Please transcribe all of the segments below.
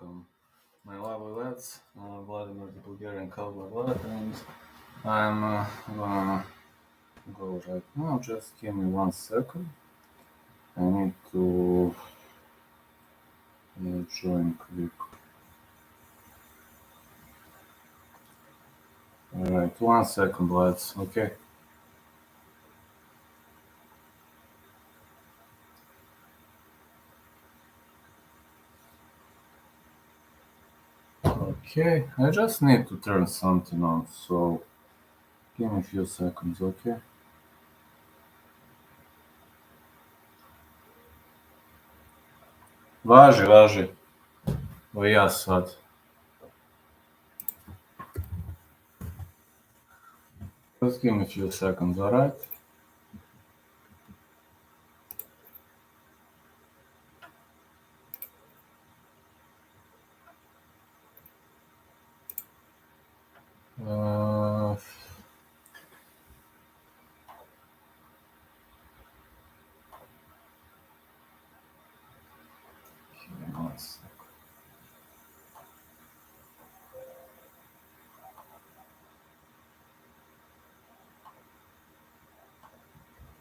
welcome, my lovely lads. Vladimir the Bulgarian Cowboy Lad, and I'm gonna go right now. Just give me 1 second. I need to join quick. Alright, 1 second, lads. Okay. Okay, I just need to turn something on, so give me a few seconds, okay? Važi. Vai ja sad? Just give me a few seconds, alright?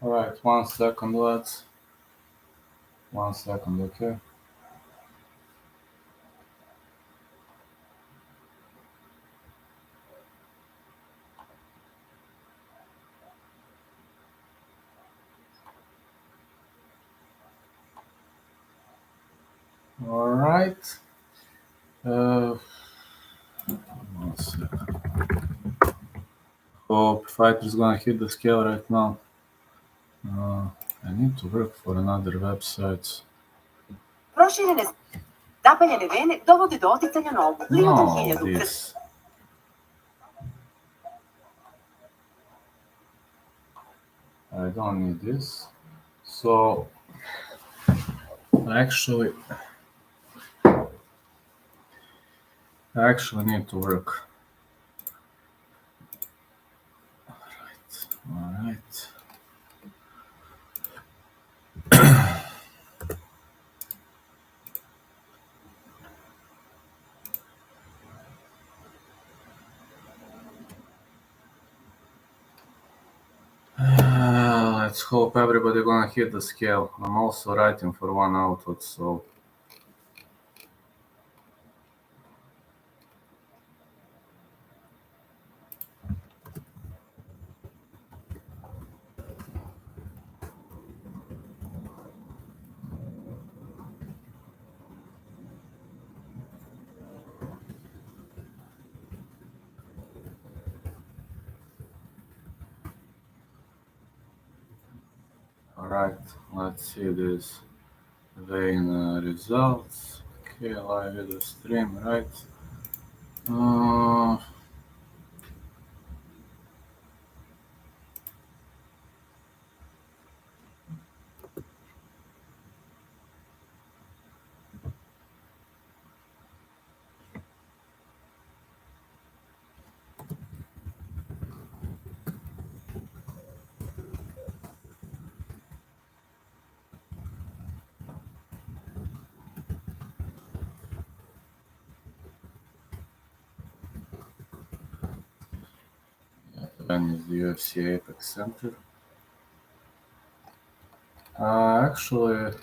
Alright, 1 second, lads. 1 second, okay? Alright. 1 second. Hope fighter's gonna hit the scale right now. I need to work for another website. Proširene zapaljene vene dovode do oticanja nogu. No, this. I don't need this. So, I actually need to work. Alright. Let's hope everybody gonna hit the scale. I'm also writing for one outlet, so. Alright, let's see this vein results. Okay, live video stream, right? When is the UFC Apex Center? Actually,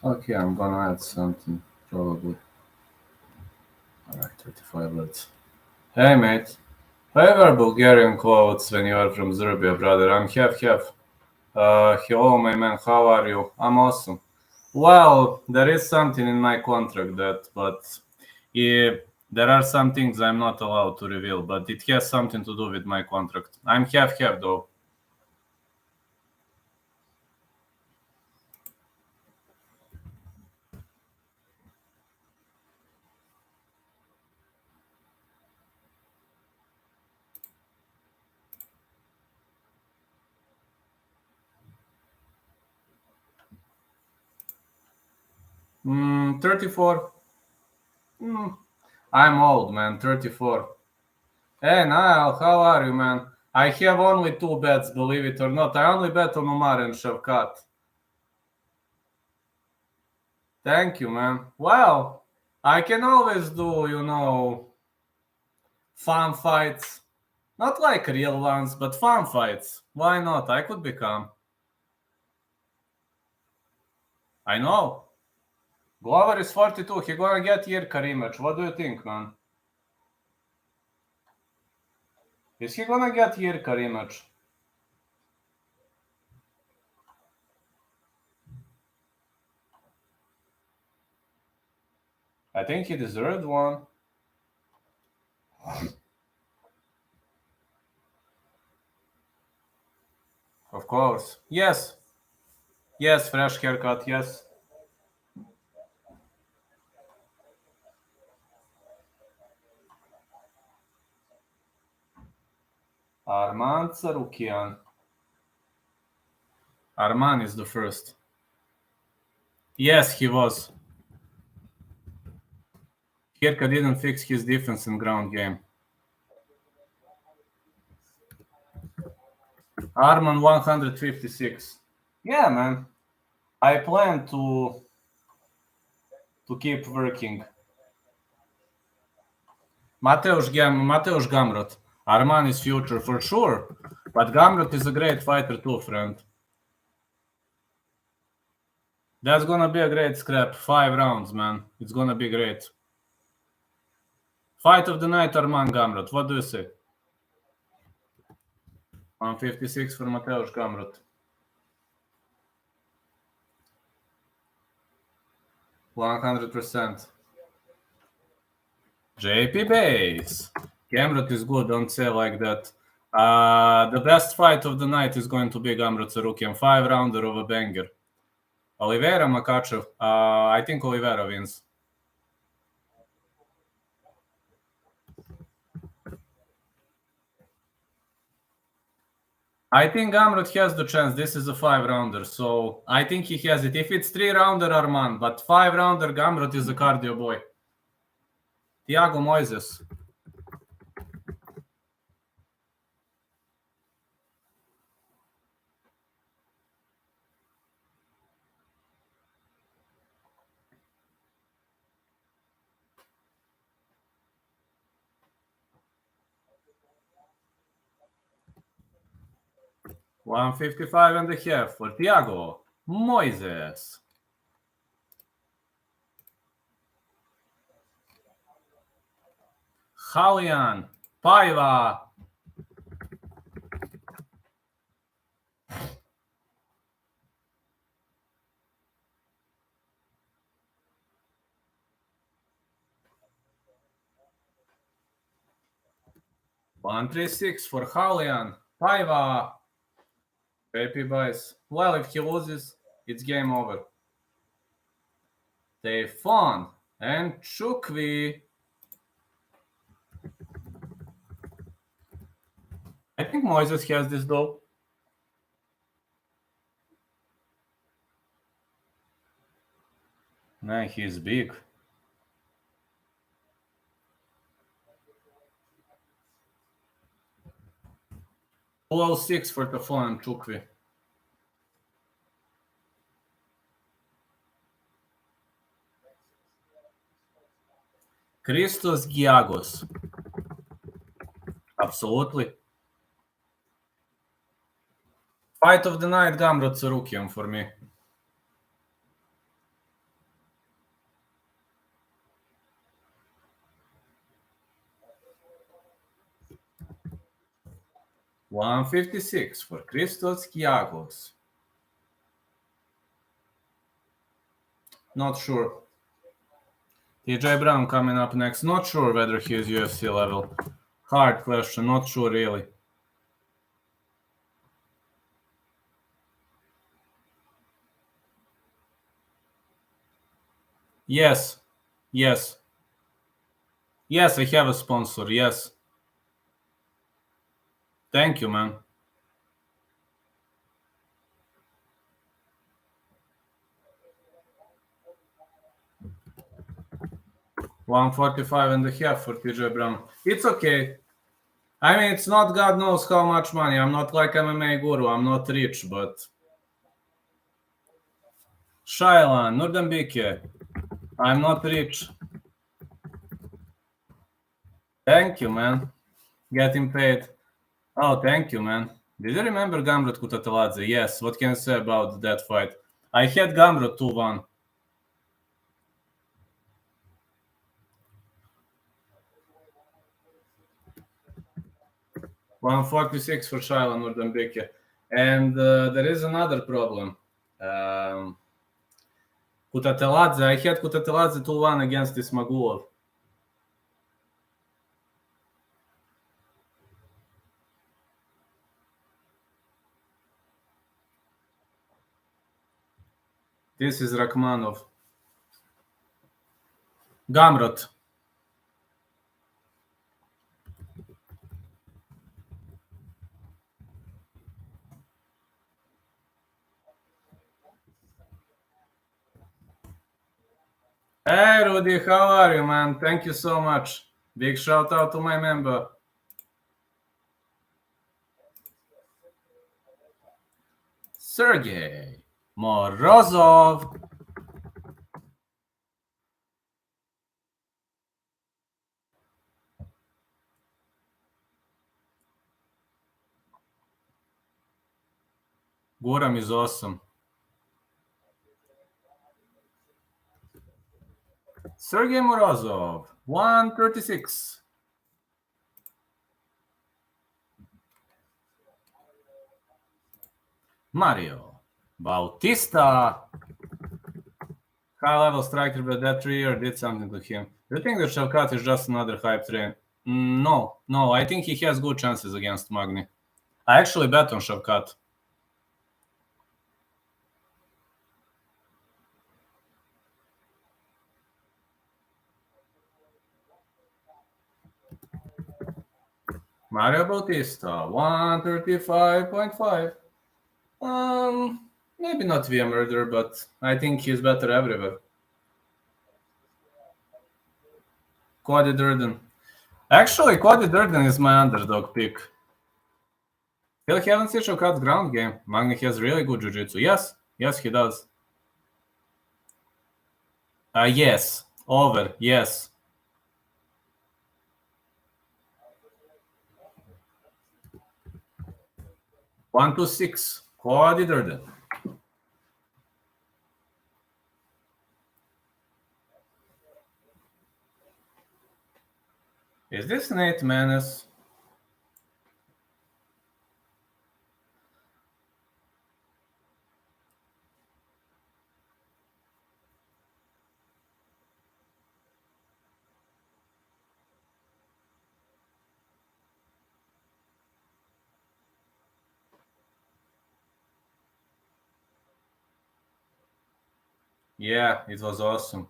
okay, I'm gonna add something, probably. Alright, 35 words. Hey, mate. I wear Bulgarian clothes when you are from Serbia, brother. I'm half. Hello, my man. How are you? I'm awesome. Well, there is something in my contract but there are some things I'm not allowed to reveal, but it has something to do with my contract. I'm half though. Mm, 34. I'm old, man. 34. Hey, Niall, how are you, man? I have only 2 bets, believe it or not. I only bet on Umar and Shavkat. Thank you, man. Wow, I can always do, fun fights. Not like real ones, but fun fights. Why not? I could become. I know. Glover is 42. He gonna get Jirka rematch. What do you think, man? Is he gonna get Jirka rematch? I think he deserved one. Of course. Yes. Yes, fresh haircut, yes. Arman Tsarukyan. Arman is the first. Yes, he was. Jirka didn't fix his defense and ground game. Arman 156. Yeah, man. I plan to keep working. Mateusz Gamrot. Arman is future for sure. But Gamrot is a great fighter too, friend. That's gonna be a great scrap. 5 rounds, man. It's gonna be great. Fight of the night, Arman Gamrot. What do you say? 156 for Mateusz Gamrot. 100%. JP Base. Gamrot is good, don't say like that. The best fight of the night is going to be Gamrot Tsarukyan. 5-rounder of a banger. Oliveira Makachev. I think Oliveira wins. I think Gamrot has the chance. This is a 5-rounder, so I think he has it. If it's 3-rounder, Arman, but 5-rounder, Gamrot is a cardio boy. Thiago Moises. $155.5 for Thiago Moises. Halian Paiva. $136 for Halian Paiva. Happy buys. Well, if he loses, it's game over. Stefan and Chukwi. I think Moises has this though. Man, he's big. $206 for Stefan and Chukwi. Christos Giagos. Absolutely. Fight of the night, Gamrot Tsarukyan for me. $156 for Christos Giagos. Not sure. TJ Brown coming up next. Not sure whether he is UFC level. Hard question. Not sure really. Yes. Yes. Yes, I have a sponsor. Yes. Thank you, man. $145.5 for TJ Brown. It's okay. I mean, it's not God knows how much money. I'm not like MMA guru. I'm not rich, but Shailan, Nurdambike. I'm not rich. Thank you, man. Getting paid. Oh, thank you, man. Did you remember Gamrot Kutateladze? Yes. What can you say about that fight? I had Gamrot 2-1. $146 for Shaila Nurdambeke. And there is another problem. Kutateladze, I had Kutateladze 2-1 against Ismagulov. This is Rakhmanov. Gamrot. Hey, Rudy, how are you, man? Thank you so much. Big shout out to my member. Sergey Morozov. Goram is awesome. Sergey Morozov, 136. Mario Bautista. High-level striker, but that 3 year did something to him. Do you think that Shavkat is just another hype train? No. I think he has good chances against Magny. I actually bet on Shavkat. Mario Bautista, 135.5. Maybe not via murder, but I think he's better everywhere. Cody Durden. Actually, Cody Durden is my underdog pick. Still haven't seen Shavkat's ground game. Magny has really good jiu-jitsu. Yes, he does. Yes. Over. Yes. 126. Cody Durden. Is this Nate Menace? Yeah, it was awesome.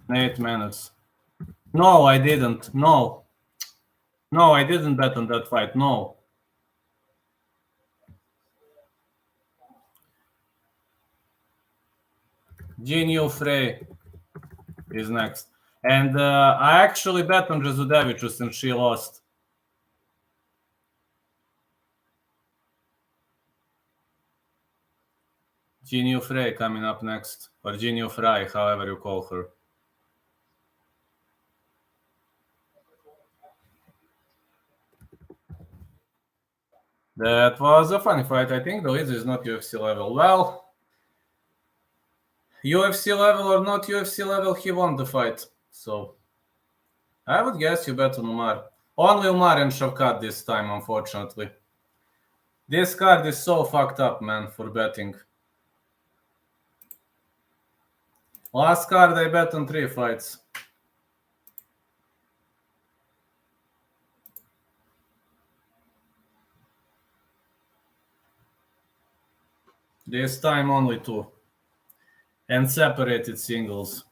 Nate Menace. No, I didn't. No, I didn't bet on that fight. No. Genio Frey is next. And I actually bet on Jezudevichus and she lost. Genio Frey coming up next. Or Genio Frey, however you call her. That was a funny fight. I think the leader is not UFC level. Well, UFC level or not UFC level, he won the fight. So I would guess you bet on Umar. Only Umar and Shavkat this time, unfortunately. This card is so fucked up, man, for betting. Last card I bet on 3 fights. This time only 2. And separated singles.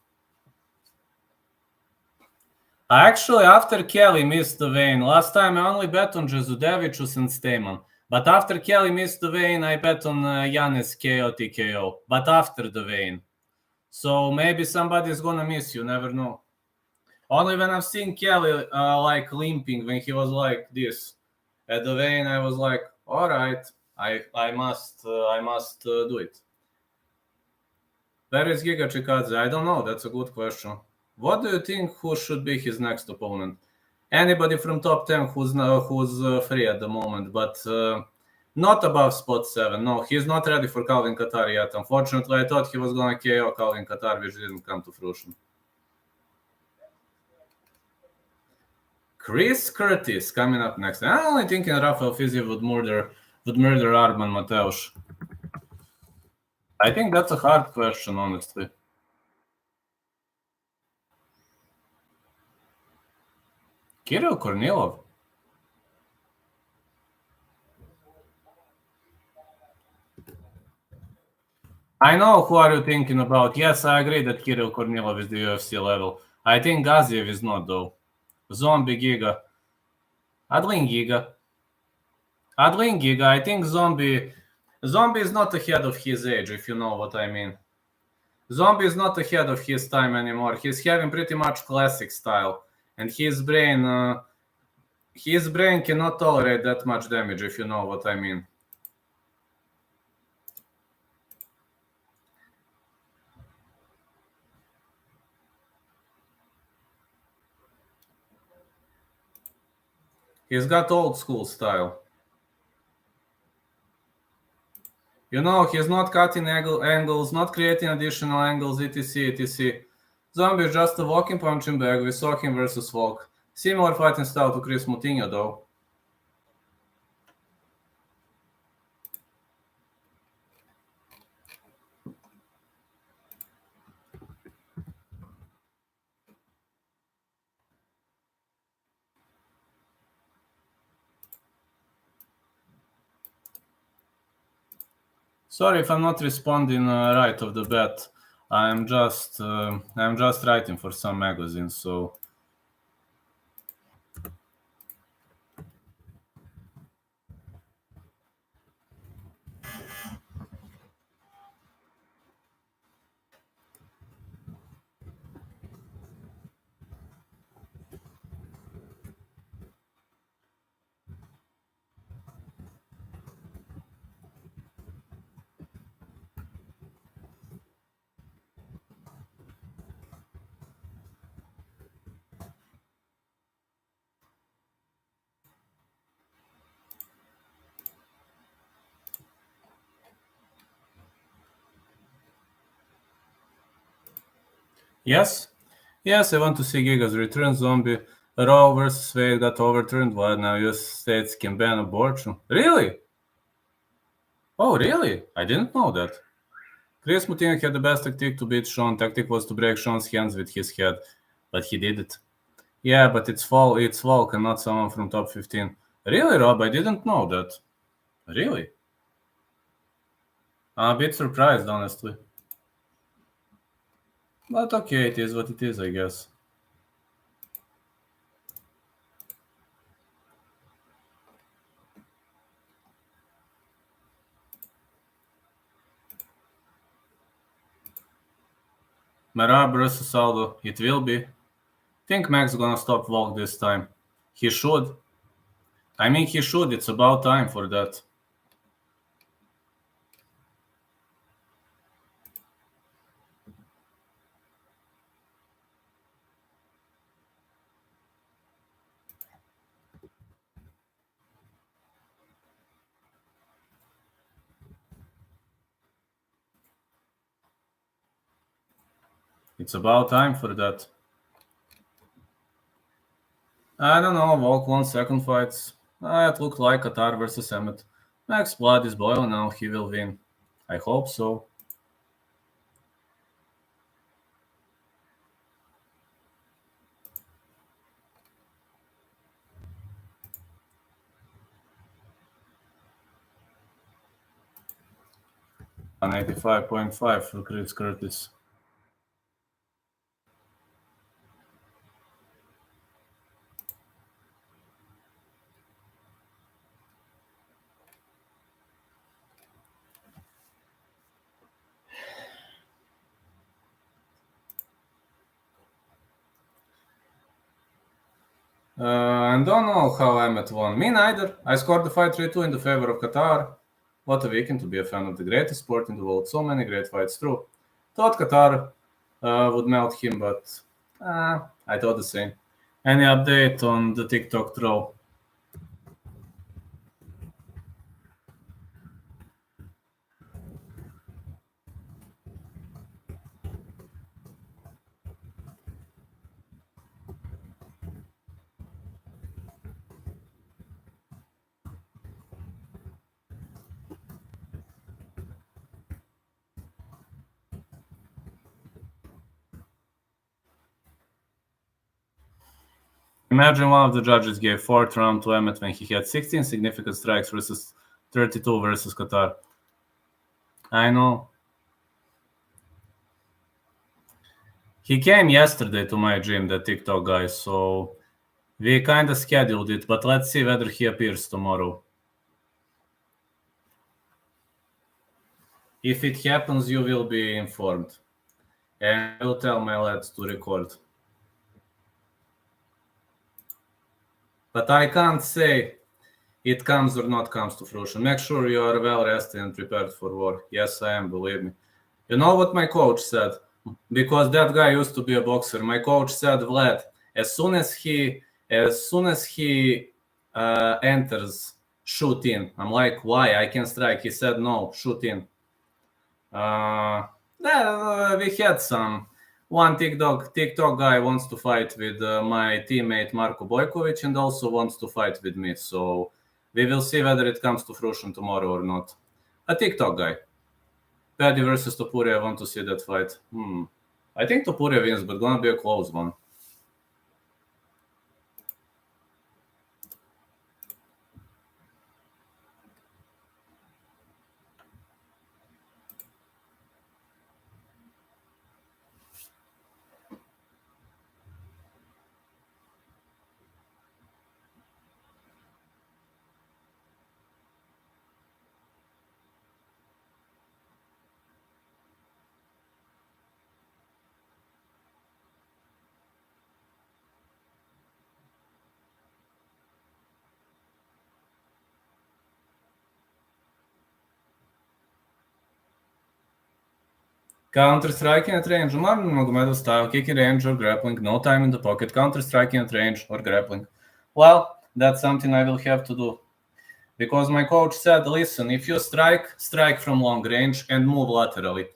Actually, after Kelly missed the vein, last time I only bet on Jezudevichus and Stamen. But after Kelly missed the vein, I bet on Yanis KO TKO. But after the vein. So maybe somebody's gonna miss, you never know. Only when I've seen Kelly like limping when he was like this at the vein, I was like, all right, I must do it. Where is Giga Chikadze? I don't know. That's a good question. What do you think who should be his next opponent? Anybody from top 10 who's free at the moment, but not above spot 7. No, he's not ready for Calvin Qatar yet. Unfortunately, I thought he was going to KO Calvin Qatar, which didn't come to fruition. Chris Curtis coming up next. I'm only thinking Rafael Fiziev would murder Arman Mateus. I think that's a hard question, honestly. Kirill Kornilov. I know who are you thinking about. Yes, I agree that Kirill Kornilov is the UFC level. I think Gaziev is not, though. Zombie Giga. Adlin Giga. I think Zombie is not ahead of his age, if you know what I mean. Zombie is not ahead of his time anymore. He's having pretty much classic style, and his brain cannot tolerate that much damage, if you know what I mean. He's got old school style. You know, he's not cutting angles, not creating additional angles, etc. Zombie is just a walking punching bag. We saw him versus Volk. Similar fighting style to Chris Moutinho, though. Sorry if I'm not responding right off the bat. I'm just writing for some magazines, so. Yes, I want to see Giga's return. Zombie Raw versus Wade got overturned. What now? US states can ban abortion. Really? Oh, really? I didn't know that. Chris Moutinho had the best tactic to beat Sean. Tactic was to break Sean's hands with his head, but he did it. Yeah, but it's Volk and not someone from top 15. Really, Rob? I didn't know that. Really? I'm a bit surprised, honestly. But okay, it is what it is, I guess. Merab versus Aldo. It will be. Think Mac's gonna stop Volk this time. He should. I mean, he should. It's about time for that. It's about time for that. I don't know. Volk won second fights. It looked like Qatar versus Emmett. Mac's blood is boiling now. He will win. I hope so. On 85.5 for Chris Curtis. I don't know how Emmett won. Me neither. I scored the fight 3-2 in the favor of Qatar. What a weekend to be a fan of the greatest sport in the world. So many great fights through. Thought Qatar would melt him, but I thought the same. Any update on the TikTok troll? Imagine one of the judges gave 4th round to Emmett when he had 16 significant strikes versus 32 versus Qatar. I know. He came yesterday to my gym, the TikTok guy, so we kind of scheduled it, but let's see whether he appears tomorrow. If it happens, you will be informed. And I will tell my lads to record. But I can't say it comes or not comes to fruition. Make sure you are well rested and prepared for war. Yes, I am, believe me. You know what my coach said? Because that guy used to be a boxer. My coach said, Vlad, as soon as he enters, shoot in. I'm like, why? I can strike. He said, no, shoot in. We had some. One TikTok guy wants to fight with my teammate Marko Bojkovic and also wants to fight with me. So we will see whether it comes to fruition tomorrow or not. A TikTok guy. Paddy versus Topuria, I want to see that fight. I think Topuria wins, but gonna be a close one. Counter-striking at range. Magomedov style, kicking range or grappling. No time in the pocket. Counter-striking at range or grappling. Well, that's something I will have to do. Because my coach said, listen, if you strike from long range and move laterally.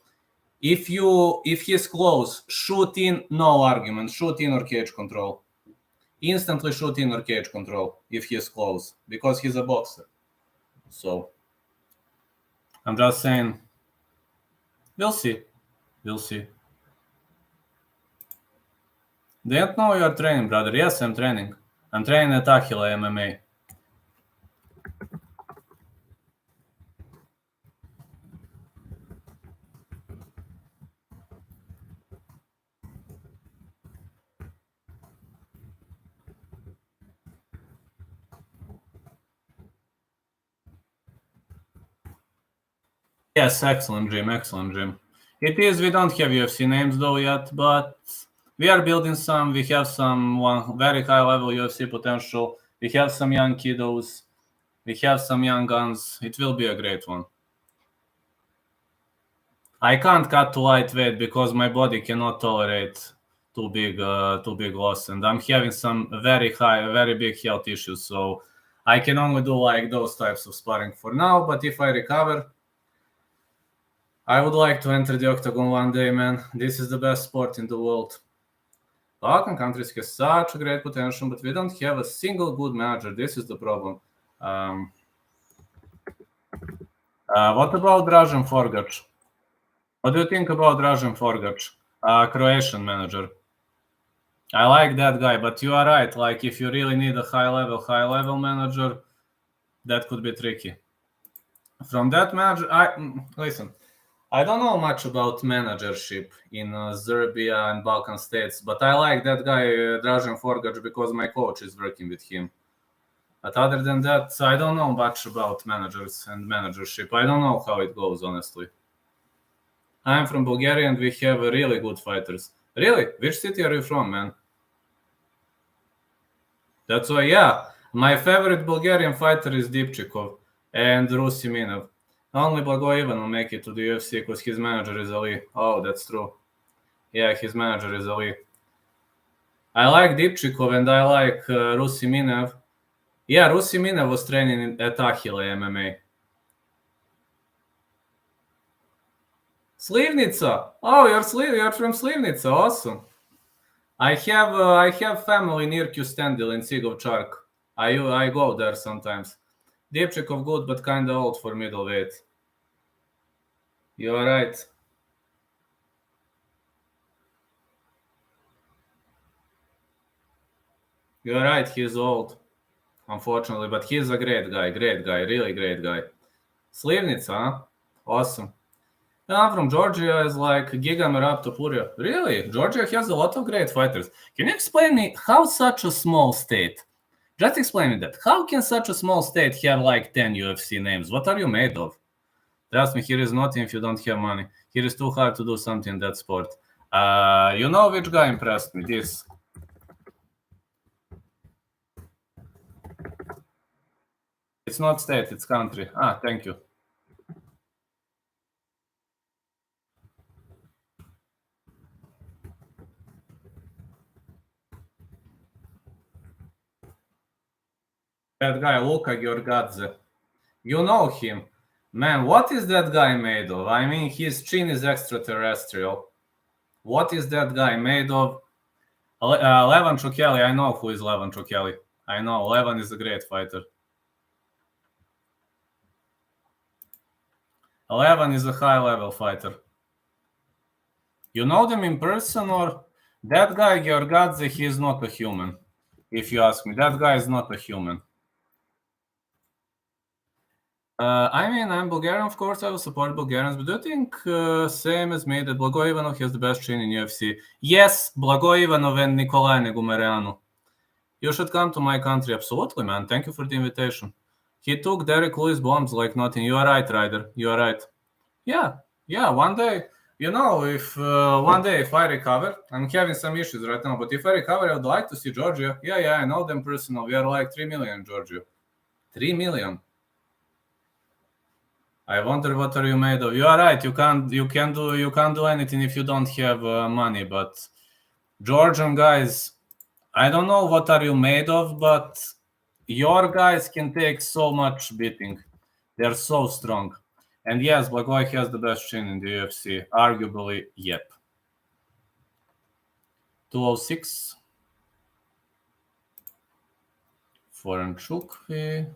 If he's close, shoot in, no argument. Shoot in or cage control. Instantly shoot in or cage control if he's close. Because he's a boxer. So, I'm just saying, we'll see. We'll see. Didn't know you are training, brother. Yes, I'm training. I'm training at Aquila MMA. Yes, excellent gym, excellent gym. It is, we don't have UFC names though yet, but we are building some. We have some very high level UFC potential. We have some young kiddos. We have some young guns. It will be a great one. I can't cut to lightweight because my body cannot tolerate too big loss, and I'm having some very big health issues. So I can only do like those types of sparring for now. But if I recover, I would like to enter the octagon one day, man. This is the best sport in the world. Balkan countries have such a great potential, but we don't have a single good manager. This is the problem. What about Dražen Forgač? What do you think about Dražen Forgač, Croatian manager? I like that guy, but you are right. Like, if you really need a high level manager, that could be tricky. From that manager, listen. I don't know much about managership in Serbia and Balkan states, but I like that guy, Dražen Forgač, because my coach is working with him. But other than that, I don't know much about managers and managership. I don't know how it goes, honestly. I'm from Bulgaria and we have really good fighters. Really? Which city are you from, man? That's why, yeah. My favorite Bulgarian fighter is Dipchikov and Rusiminov. Only Blago Ivan will make it to the UFC because his manager is Ali. Oh, that's true. Yeah, his manager is Ali. I like Dipchikov and I like Rusi Minev. Yeah, Rusi Minev was training at Ahile MMA. Slivnica. Oh, you're from Slivnica. Awesome. I have family near Kustendil in Sigovčark. I go there sometimes. Dipchikov good, but kinda old for middleweight. You're right. You're right. He's old, unfortunately, but he's a great guy, really great guy. Slivnica, huh? Awesome. I'm from Georgia, is like Gamrot Topuria. Really? Georgia has a lot of great fighters. Can you explain me how such a small state? Just explain me that. How can such a small state have like 10 UFC names? What are you made of? Trust me, here is nothing if you don't have money. Here is too hard to do something in that sport. You know which guy impressed me? This. It's not state, it's country. Thank you. That guy, Luka Giorgadze. You know him. Man, what is that guy made of? I mean, his chin is extraterrestrial. What is that guy made of? Levan Chukeli, I know who is Levan Chukeli. I know, Levan is a great fighter. Levan is a high-level fighter. You know them in person, or that guy Giorgadze, he is not a human. If you ask me, that guy is not a human. I mean, I'm Bulgarian, of course, I will support Bulgarians, but do you think, same as me, that Blago Ivanov has the best chin in UFC? Yes, Blago Ivanov and Nikolai Negumereanu. You should come to my country, absolutely, man. Thank you for the invitation. He took Derek Lewis bombs like nothing. You are right, Ryder. You are right. Yeah, one day, if one day if I recover, I'm having some issues right now, but if I recover, I would like to see Georgia. Yeah, I know them personally. We are like 3 million in Georgia. 3 million. I wonder what are you made of. You are right. You can't do anything if you don't have money. But Georgian guys, I don't know what are you made of, but your guys can take so much beating. They're so strong. And yes, Blagoy has the best chin in the UFC. Arguably, yep. 206. Foreign Chukwi.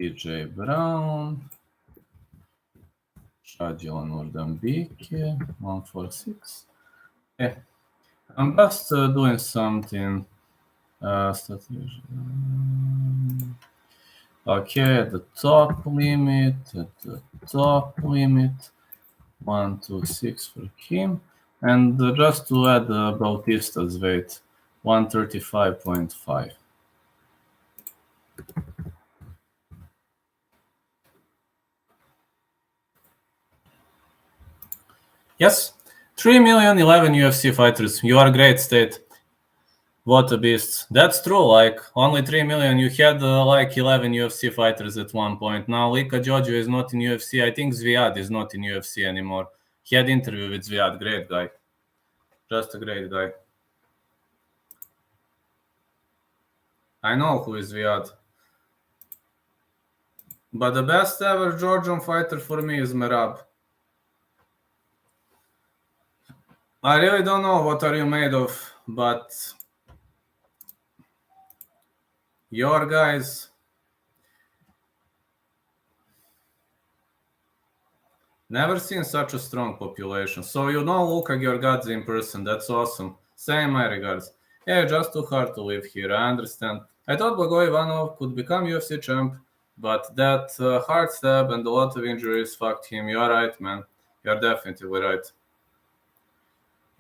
DJ Brown. Shadila Nordambike. 146. Yeah. I'm just doing something. Strategy. Okay, at the top limit. 126 for him. And just to add Bautista's weight, 135.5. Yes, 3 million, 11 UFC fighters. You are a great state. What a beast. That's true. Like, only 3 million. You had like 11 UFC fighters at one point. Now, Lika Jojo is not in UFC. I think Zviad is not in UFC anymore. He had interview with Zviad. Great guy. Just a great guy. I know who is Zviad. But the best ever Georgian fighter for me is Merab. I really don't know what are you made of, but your guys never seen such a strong population. So you know Luka Giorgadze in person. That's awesome. Same my regards. Yeah, just too hard to live here. I understand. I thought Blago Ivanov could become UFC champ, but that hard stab and a lot of injuries fucked him. You're right, man. You're definitely right.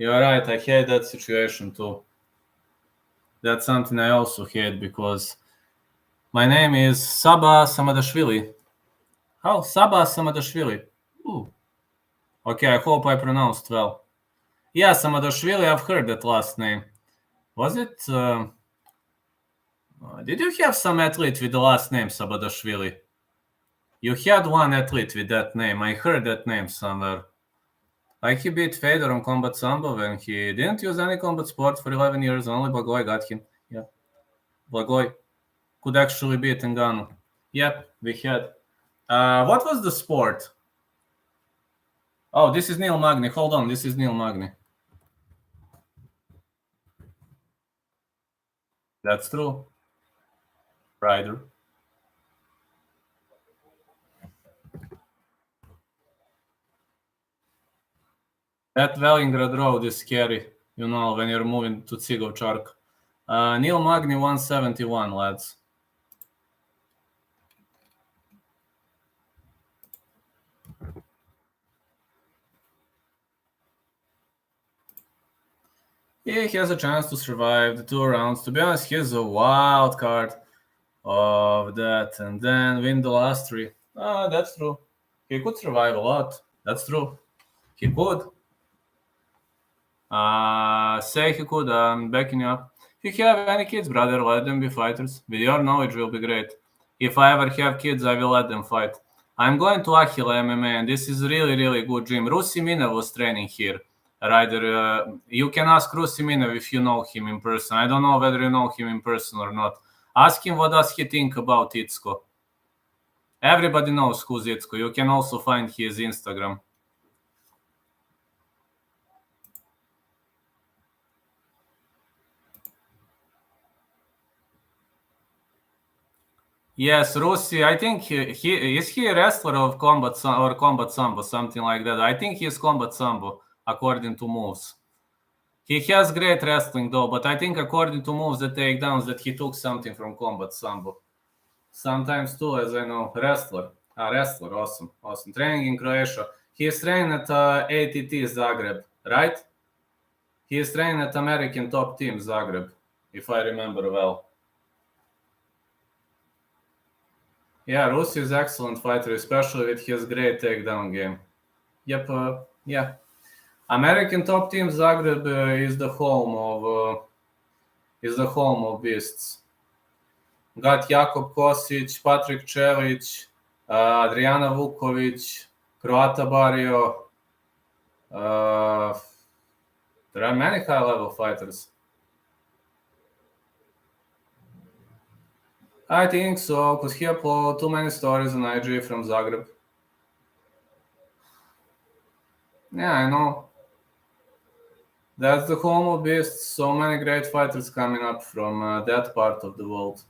You're right. I hate that situation too. That's something I also hate because my name is Saba Samadashvili. How? Saba Samadashvili. Ooh. Okay, I hope I pronounced well. Yeah, Samadashvili, I've heard that last name. Was it... did you have some athlete with the last name Sabadashvili? You had one athlete with that name. I heard that name somewhere. Like he beat Fedor on Combat Sambo when he didn't use any combat sport for 11 years. Only Blagoy got him. Yeah. Blagoy could actually beat Ngannou. Yep, we had. What was the sport? Oh, this is Neil Magny. Hold on, this is Neil Magny. That's true. Ryder. That Velingrad Road is scary, when you're moving to Tsigovchark. Neil Magny 171, lads. He has a chance to survive the 2 rounds. To be honest, he's a wild card of that and then win the last 3. That's true. He could survive a lot. That's true. He could. Say he could. I'm backing you up. If you have any kids, brother, let them be fighters. With your knowledge will be great. If I ever have kids, I will let them fight. I'm going to Akhila MMA, and this is really, really good gym. Rusi Minev was training here. Ryder, you can ask Rusi Minev if you know him in person. I don't know whether you know him in person or not. Ask him what does he think about Itsko. Everybody knows who's Itsko. You can also find his Instagram. Yes, Rusi. I think he a wrestler of combat sambo, something like that. I think he's combat sambo according to moves. He has great wrestling though, but I think according to moves, the takedowns, that he took something from combat sambo. Sometimes too, as I know, wrestler. Wrestler, awesome. Training in Croatia. He is training at ATT Zagreb, right? He is training at American Top Team Zagreb, if I remember well. Yeah, Rus is excellent fighter, especially with his great takedown game. Yep, yeah. American Top Team Zagreb is the home of beasts. Got Jakub Kosic, Patrick Čelić, Adriana Vukovic, Croata Barrio. There are many high-level fighters. I think so, because he uploaded too many stories on IG from Zagreb. Yeah, I know. That's the home of beasts. So many great fighters coming up from that part of the world.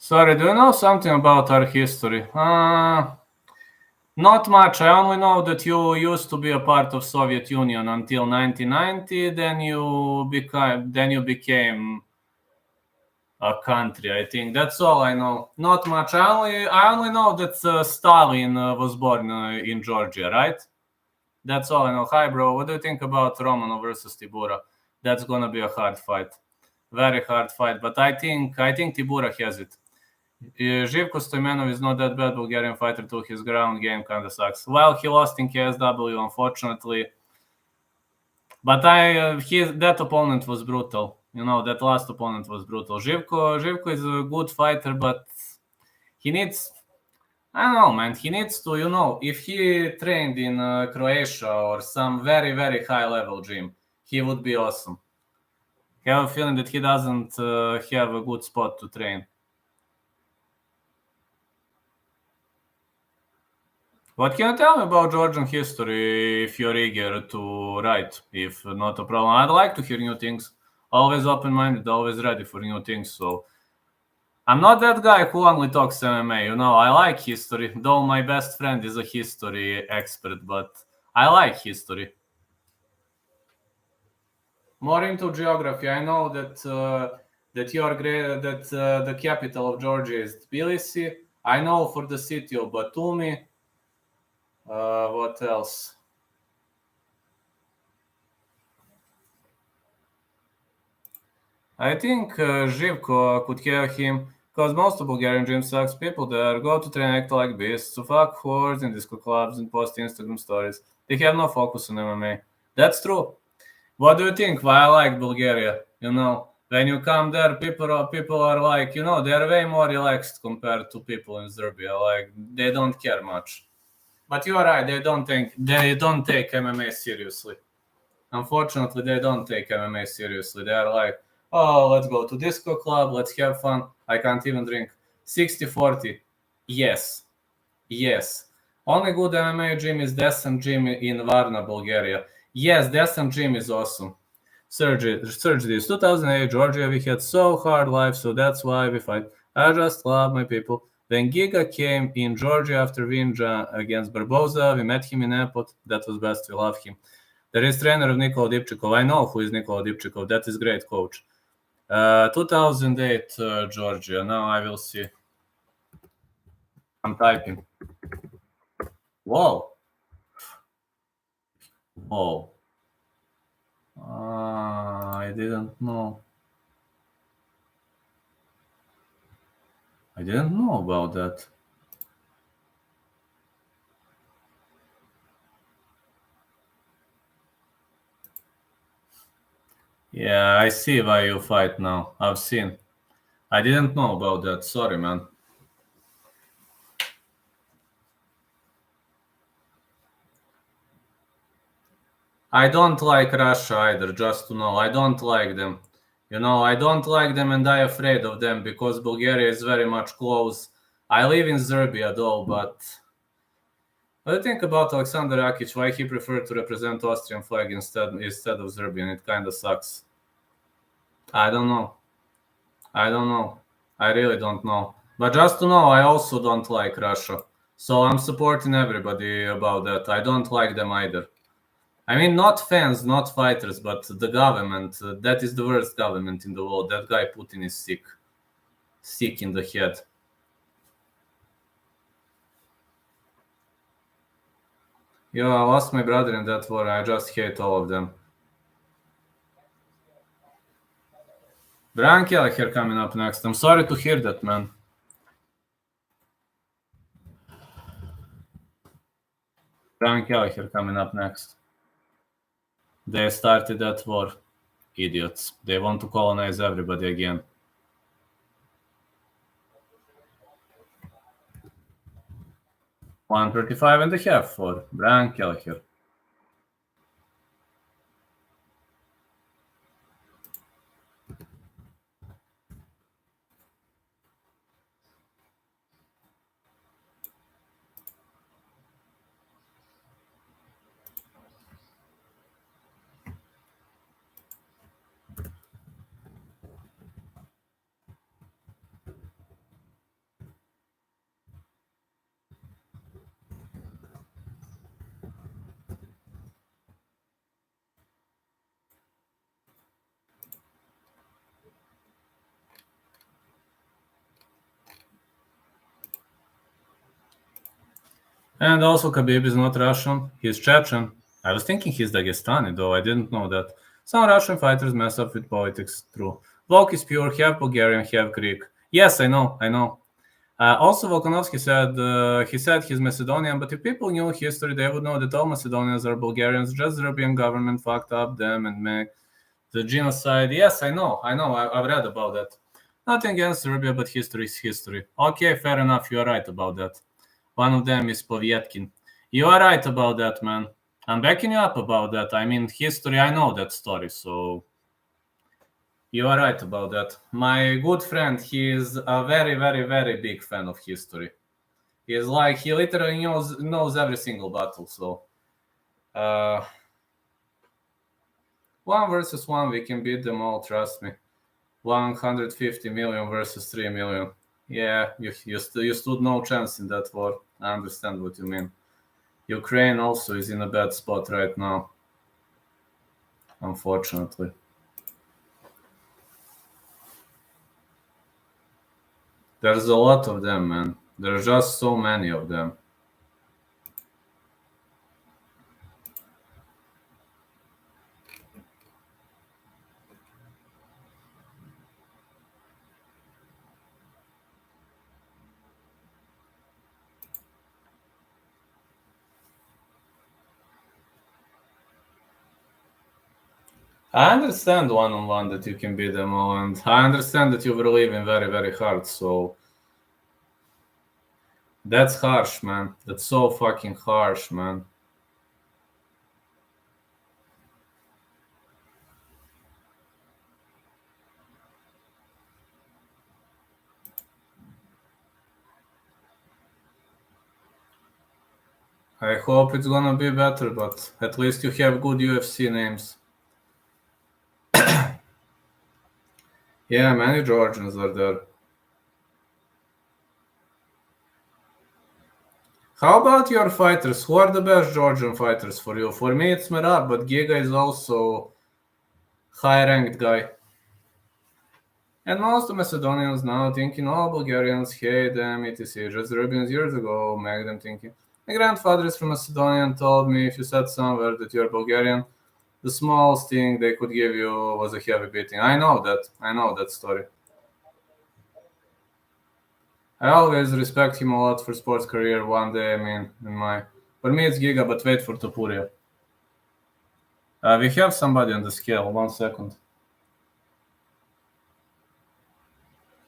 Sorry, do you know something about our history? Not much. I only know that you used to be a part of Soviet Union until 1990. Then you became a country. I think that's all I know. Not much. I only know that Stalin was born in Georgia, right? That's all I know. Hi, bro. What do you think about Romanov versus Tibura? That's gonna be a hard fight, very hard fight. But I think Tibura has it. Živko Stoimenov is not that bad Bulgarian fighter too. His ground game kind of sucks. Well, he lost in KSW, unfortunately. But that opponent was brutal. That last opponent was brutal. Živko is a good fighter, but he needs... I don't know, man. He needs to, if he trained in Croatia or some very, very high-level gym, he would be awesome. I have a feeling that he doesn't have a good spot to train. What can you tell me about Georgian history if you're eager to write? If not a problem, I'd like to hear new things. Always open-minded, always ready for new things. So I'm not that guy who only talks MMA. I like history, though my best friend is a history expert, but I like history. More into geography. I know that you're great. That the capital of Georgia is Tbilisi. I know for the city of Batumi. What else? I think Zhivko could have him, because most of Bulgarian gym sucks. People there go to train act like beasts, so fuck whores in disco clubs and post Instagram stories. They have no focus on MMA. That's true. What do you think? Why I like Bulgaria? When you come there, people are like, they're way more relaxed compared to people in Serbia. Like they don't care much. But you are right. They don't take MMA seriously. Unfortunately, they don't take MMA seriously. They are like, oh, let's go to disco club, let's have fun. I can't even drink. 60-40. Yes. Yes. Only good MMA gym is Descent Gym in Varna, Bulgaria. Yes, Descent Gym is awesome. Search this. 2008, Georgia, we had so hard life, so that's why we fight. I just love my people. When Giga came in Georgia after win against Barboza, we met him in airport. That was best. We love him. There is trainer of Nikola Dipchikov. I know who is Nikola Dipchikov. That is great coach. 2008 Georgia. Now I will see. I'm typing. Whoa. Oh. I didn't know. I didn't know about that. Yeah, I see why you fight now. I've seen. I didn't know about that. Sorry, man. I don't like Russia either, just to know. I don't like them. I don't like them and I'm afraid of them because Bulgaria is very much close. I live in Serbia though, but what do you think about Alexander Rakic? Why he preferred to represent Austrian flag instead of Serbian? It kind of sucks. I don't know. I really don't know. But just to know, I also don't like Russia. So I'm supporting everybody about that. I don't like them either. I mean, not fans, not fighters, but the government. That is the worst government in the world. That guy Putin is sick. Sick in the head. Yeah, I lost my brother in that war. I just hate all of them. Brian Kelleher coming up next. I'm sorry to hear that, man. Brian Kelleher coming up next. They started that war. Idiots. They want to colonize everybody again. $135.5 for Brian Kelleher. And also, Khabib is not Russian. He's Chechen. I was thinking he's Dagestani, though I didn't know that. Some Russian fighters mess up with politics, true. Volk is pure, half Bulgarian, half Greek. Yes, I know. Also, Volkanovski said he said he's Macedonian, but if people knew history, they would know that all Macedonians are Bulgarians. Just the Serbian government fucked up them and made the genocide. Yes, I know. I've read about that. Nothing against Serbia, but history is history. Okay, fair enough. You're right about that. One of them is Povietkin. You are right about that, man. I'm backing you up about that. I mean, history, I know that story, so you are right about that. My good friend, he is a very, very, very big fan of history. He literally knows every single battle, so. 1 versus 1, we can beat them all, trust me. 150 million versus 3 million. Yeah, you stood no chance in that war. I understand what you mean. Ukraine also is in a bad spot right now, unfortunately. There's a lot of them, man. There's just so many of them. I understand one-on-one that you can beat them all, and I understand that you were leaving very, very hard, so that's harsh, man. That's so fucking harsh, man. I hope it's gonna be better, but at least you have good UFC names. Yeah, many Georgians are there. How about your fighters? Who are the best Georgian fighters for you? For me, it's Merab, but Giga is also high-ranked guy. And most Macedonians now thinking all Bulgarians hate them, etc. Just Serbians years ago make them thinking. My grandfather is from Macedonia and told me if you said somewhere that you're Bulgarian, the smallest thing they could give you was a heavy beating. I know that. I know that story. I always respect him a lot for sports career. One day, I mean, in my for me it's Giga, but wait for Topuria. We have somebody on the scale. 1 second.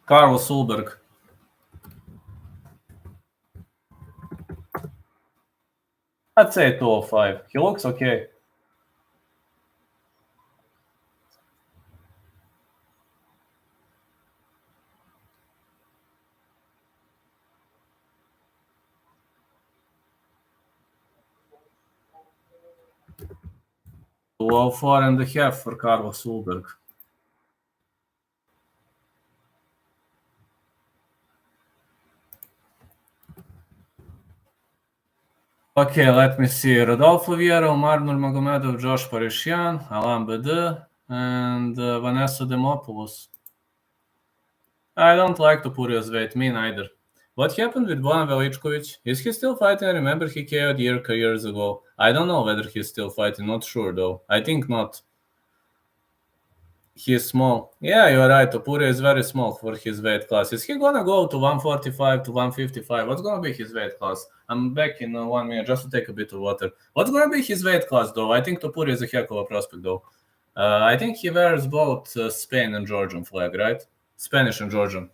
Carlos Ulberg. I'd say 205. He looks okay. Well, 4.5 for Carlos Ulberg. Okay, let me see. Rodolfo Vieira, Omar Nurmagomedov, Josh Parishian, Alain Bede, and Vanessa Demopoulos. I don't like Topuria's weight, me neither. What happened with Bojan Veličković? Is he still fighting? I remember he KO'd Jirka years ago. I don't know whether he's still fighting, not sure though. I think not. He's small. Yeah, you're right. Topuria is very small for his weight class. Is he gonna go to 145 to 155? What's gonna be his weight class? I'm back in 1 minute just to take a bit of water. What's gonna be his weight class though? I think Topuria is a heck of a prospect though. I think he wears both Spain and Georgian flag, right? Spanish and Georgian.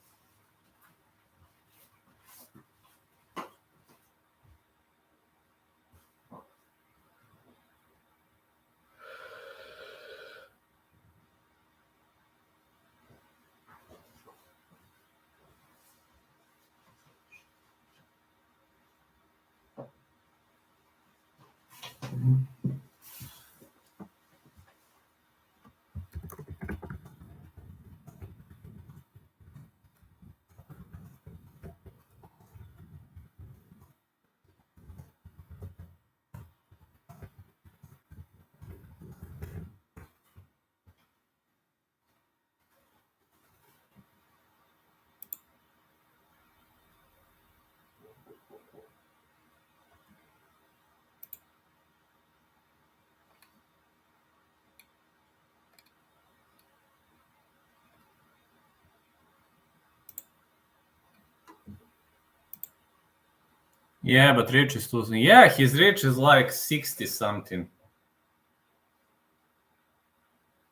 Yeah, but Rich is losing. Yeah, his reach is like 60 something.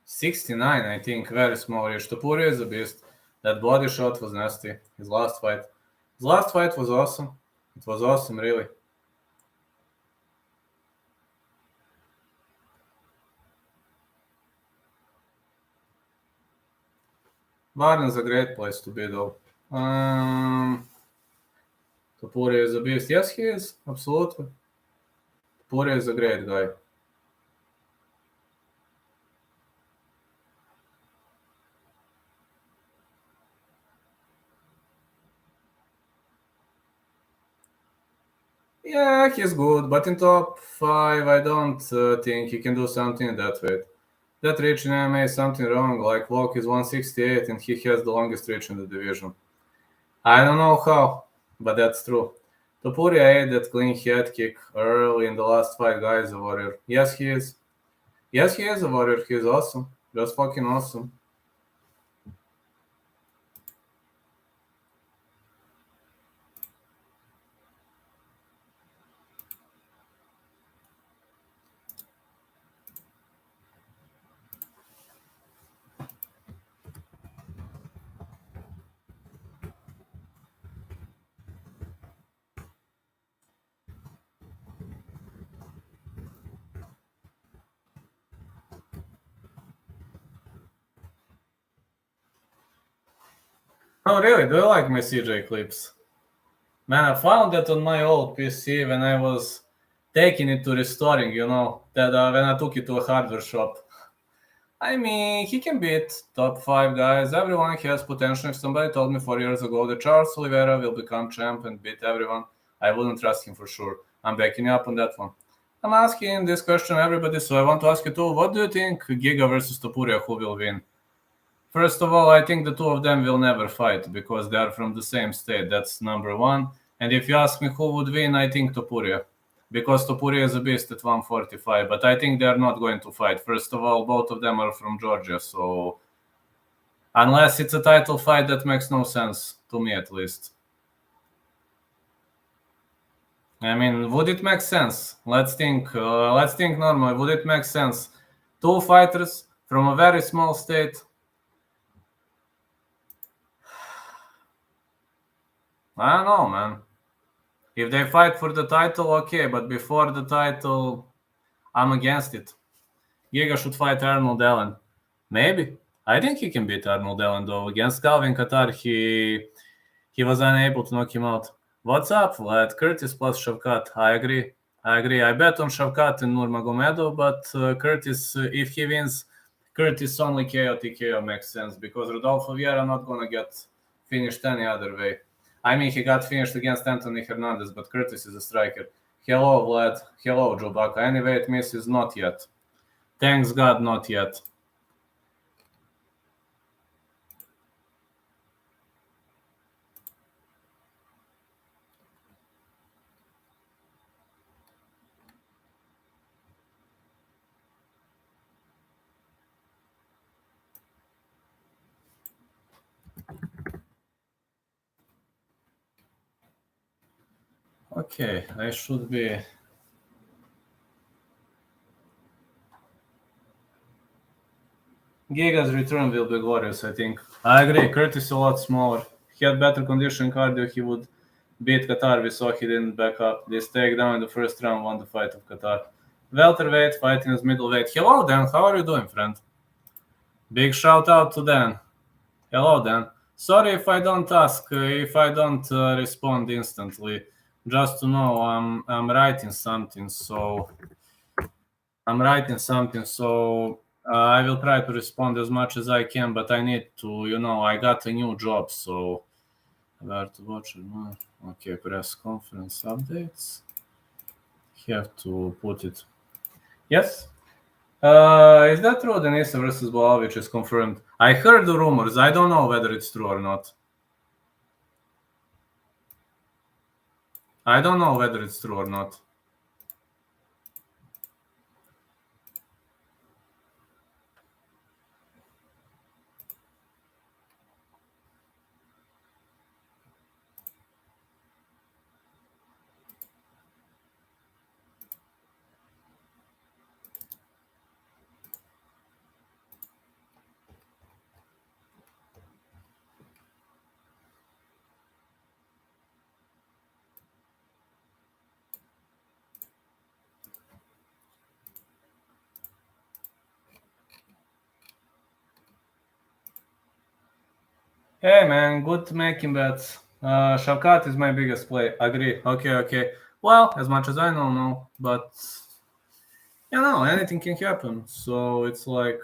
69, I think. Very small reach. Topuria is a beast. That body shot was nasty. His last fight. His last fight was awesome. It was awesome, really. Varna's a great place to be, though. Topuria is a beast. Yes, he is. Absolutely. Topuria is a great guy. Yeah, he's good, but in top 5, I don't think he can do something in that weight. That reach in MMA is something wrong. Like, Volk is 168 and he has the longest reach in the division. I don't know how, but that's true. Topuria ate that clean head kick early in the last fight, guys, a warrior. Yes, he is. Yes, he is a warrior. He's awesome. Just fucking awesome. Oh, really? Do you like my CJ clips? Man, I found that on my old PC when I was taking it to restoring, that when I took it to a hardware shop. I mean, he can beat top 5 guys. Everyone has potential. If somebody told me 4 years ago that Charles Oliveira will become champ and beat everyone, I wouldn't trust him for sure. I'm backing you up on that one. I'm asking this question everybody, so I want to ask you too. What do you think Giga versus Topuria, who will win? First of all, I think the two of them will never fight because they are from the same state. That's number one. And if you ask me who would win, I think Topuria. Because Topuria is a beast at 145, but I think they are not going to fight. First of all, both of them are from Georgia, so unless it's a title fight, that makes no sense to me at least. I mean, would it make sense? Let's think. Let's think normally. Would it make sense? Two fighters from a very small state. I don't know, man. If they fight for the title, okay, but before the title, I'm against it. Giga should fight Arnold Allen. Maybe. I think he can beat Arnold Allen, though. Against Calvin Qatar, he was unable to knock him out. What's up, Vlad? Curtis plus Shavkat. I agree. I bet on Shavkat and Nurmagomedov, but Curtis, if he wins, Curtis only KO TKO makes sense because Rodolfo Vieira not gonna get finished any other way. I mean, he got finished against Anthony Hernandez, but Curtis is a striker. Hello, Vlad. Hello, Joe Baca. Anyway, it misses not yet. Thanks God, not yet. Okay, I should be. Giga's return will be glorious, I think. I agree. Curtis is a lot smaller. He had better condition cardio. He would beat Qatar. We saw he didn't back up. This takedown in the first round won the fight of Qatar. Welterweight fighting as middleweight. Hello, Dan. How are you doing, friend? Big shout out to Dan. Hello, Dan. Sorry if I don't ask, if I don't respond instantly. Just to know, I'm writing something, so I will try to respond as much as I can, but I need to, I got a new job, so where to watch it? Okay, press conference updates. Have to put it. Yes? Is that true? Denisa versus Blaovic is confirmed. I heard the rumors. I don't know whether it's true or not. I don't know whether it's true or not. Hey man, good making bets. Shavkat is my biggest play. Agree. Okay. Well, as much as I know, no. But, anything can happen. So it's like,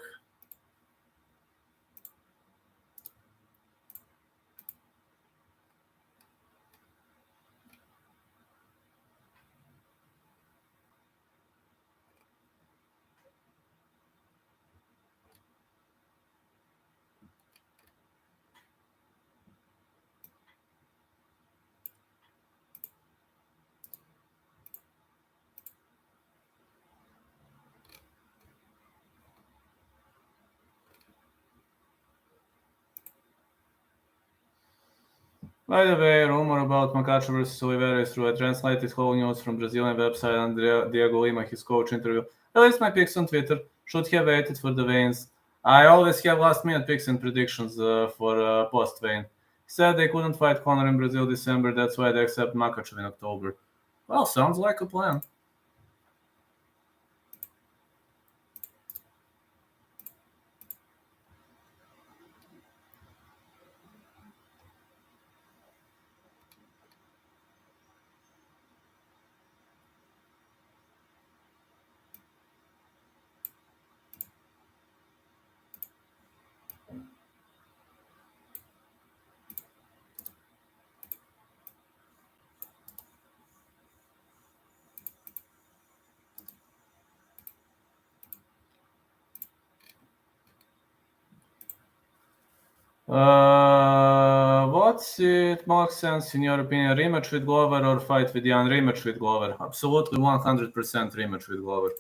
by the way, rumor about Makachev versus Oliveira is true. I translated whole news from Brazilian website and Diego Lima, his coach interview. Released my picks on Twitter. Should have waited for the veins. I always have last minute picks and predictions for post vein. Said they couldn't fight Conor in Brazil December. That's why they accept Makachev in October. Well, sounds like a plan. What's it more sense in your opinion, rematch with Glover or fight with Jan? Rematch with Glover. Absolutely 100% rematch with Glover.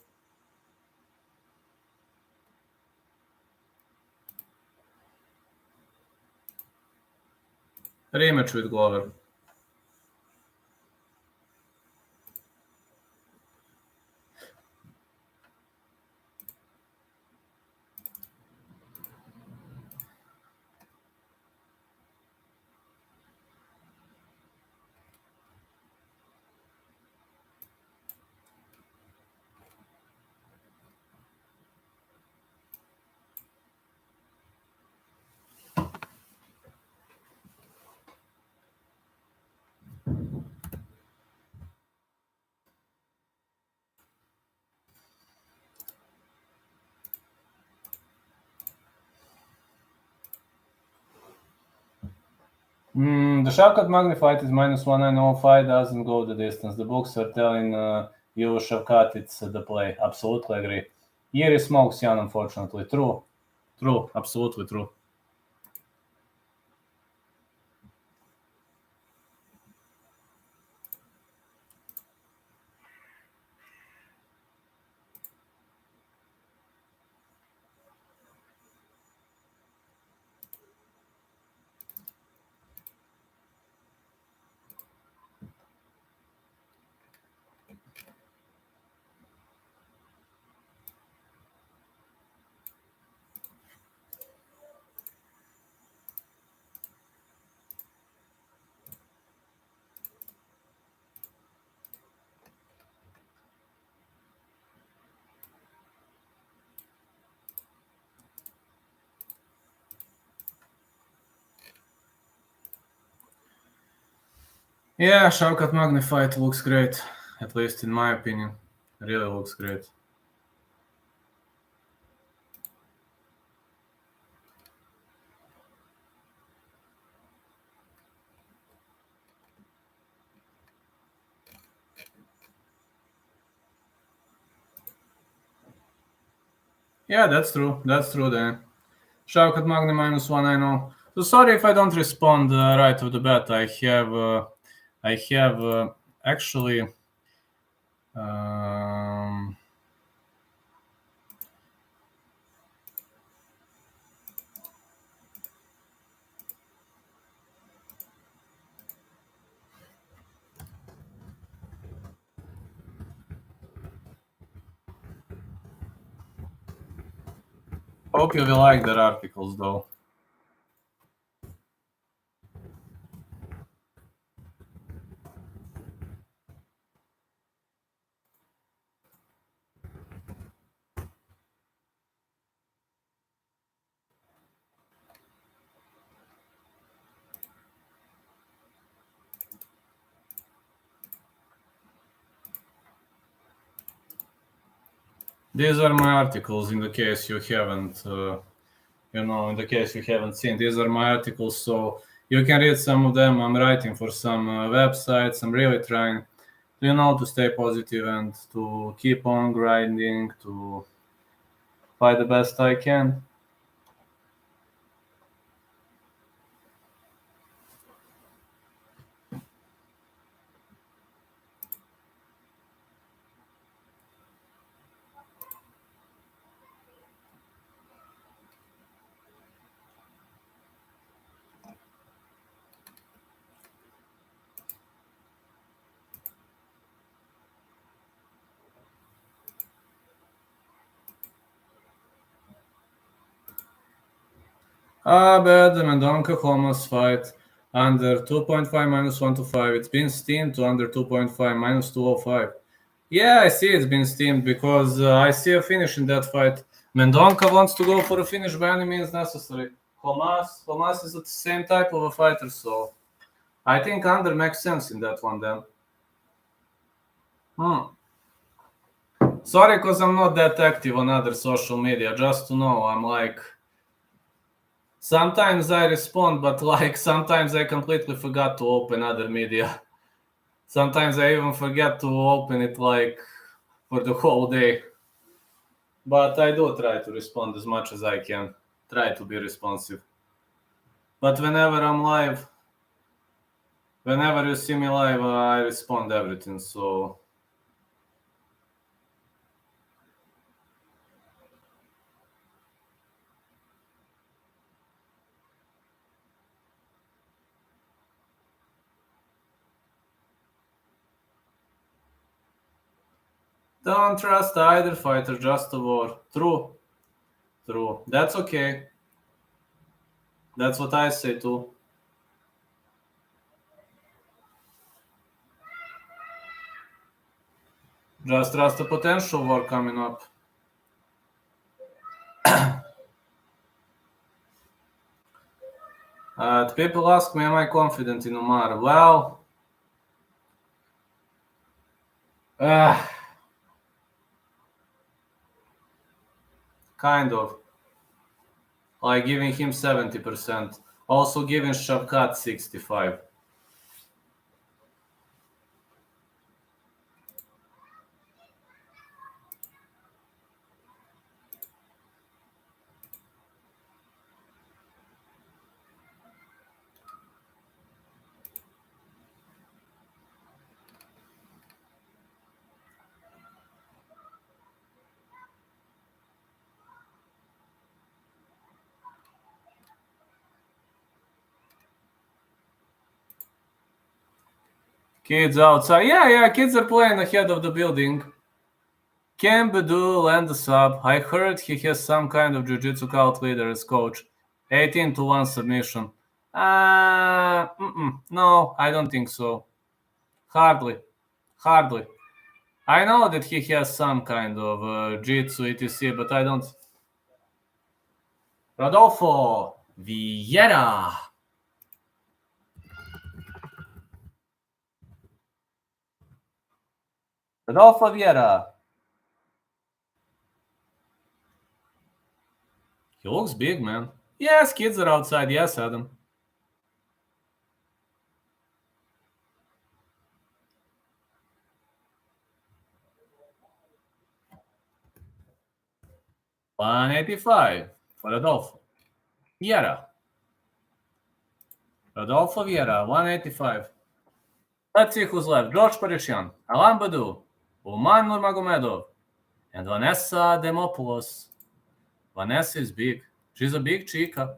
Rematch with Glover. The Shavkat Magni fight is minus 1905, doesn't go the distance. The books are telling you Shavkat it's the play. Absolutely agree. Yeri smokes Jan, unfortunately. True. Absolutely true. Yeah, Shavkat Magni fight looks great, at least in my opinion. Really looks great. Yeah, that's true. That's true then. Shavkat Magni minus 190. So sorry if I don't respond right off the bat. I have actually. Hope you will like their articles though. These are my articles in the case you haven't, in the case you haven't seen. These are my articles, so you can read some of them. I'm writing for some websites. I'm really trying, to stay positive and to keep on grinding, to fight the best I can. But the Mendonca Holmes fight under 2.5 minus 125. It's been steamed to under 2.5 minus 205. Yeah, I see it's been steamed because I see a finish in that fight. Mendonca wants to go for a finish by any means necessary. Holmes is the same type of a fighter, so I think under makes sense in that one then. Sorry, because I'm not that active on other social media. Just to know, I'm like, sometimes I respond, but like sometimes I completely forgot to open other media. Sometimes I even forget to open it like for the whole day. But I do try to respond as much as I can. Try to be responsive. But whenever I'm live, whenever you see me live, I respond everything, so... Don't trust either fighter, just a war. True. True. That's okay. That's what I say too. Just trust the potential war coming up. People ask me, am I confident in Umar? Well, kind of. Like giving him 70%. Also giving Shavkat 65. Kids outside. Yeah, kids are playing ahead of the building. Can Bedu land the sub? I heard he has some kind of jiu-jitsu cult leader as coach. 18 to 1 submission. No, I don't think so. Hardly. I know that he has some kind of jitsu etc, but I don't... Rodolfo Vieira. Rodolfo Vieira. He looks big, man. Yes, kids are outside. Yes, Adam. $185 for Rodolfo Vieira. Rodolfo Vieira, 185. Let's see who's left. George Parisyan, Alan Badu, Uman Nurmagomedov, and Vanessa Demopoulos. Vanessa is big. She's a big chica.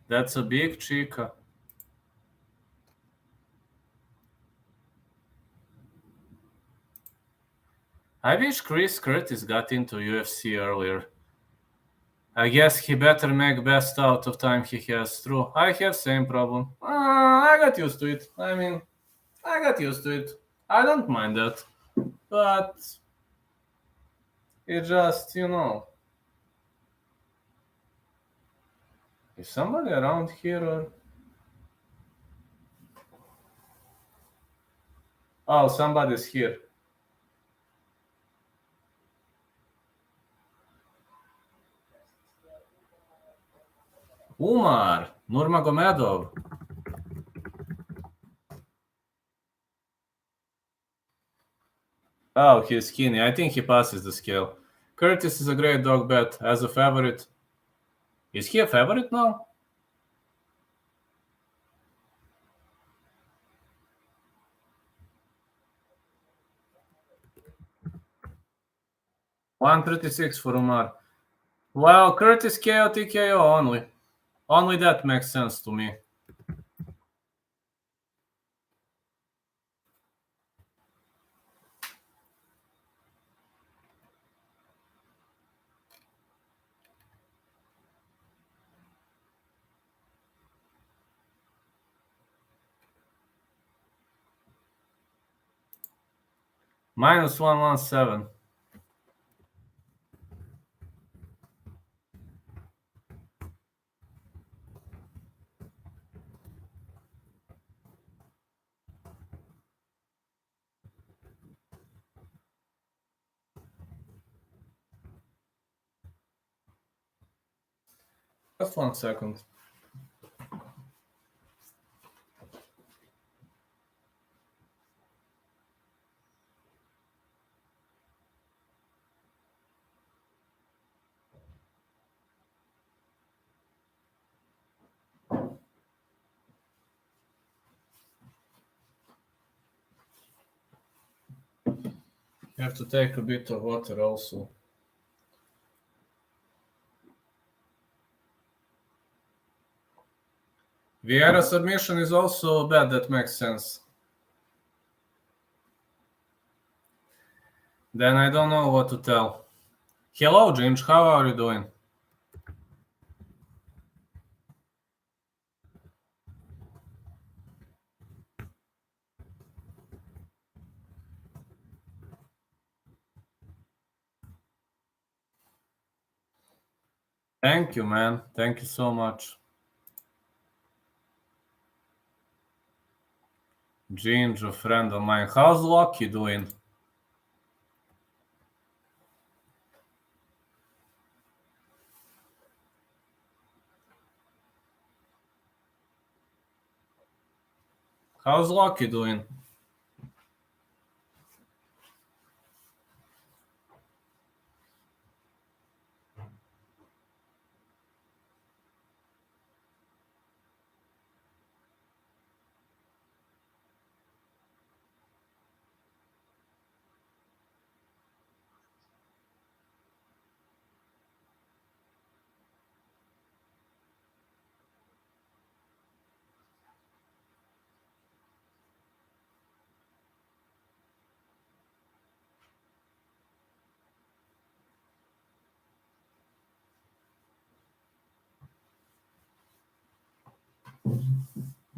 That's a big chica. I wish Chris Curtis got into UFC earlier. I guess he better make best out of time he has. True. I have same problem. I got used to it. I got used to it. I don't mind that. But it just, is somebody around here or... Oh, somebody's here. Umar Nurmagomedov. Oh, he's skinny. I think he passes the scale. Curtis is a great dog bet as a favorite. Is he a favorite now? $136 for Umar. Well, Curtis KO TKO only. Only that makes sense to me. Minus 117. Just 1 second. You have to take a bit of water also. Vieira submission is also bad, that makes sense. Then I don't know what to tell. Hello, Ginge, how are you doing? Thank you, man. Thank you so much. Ginge, a friend of mine. How's Lucky doing? How's Lucky doing?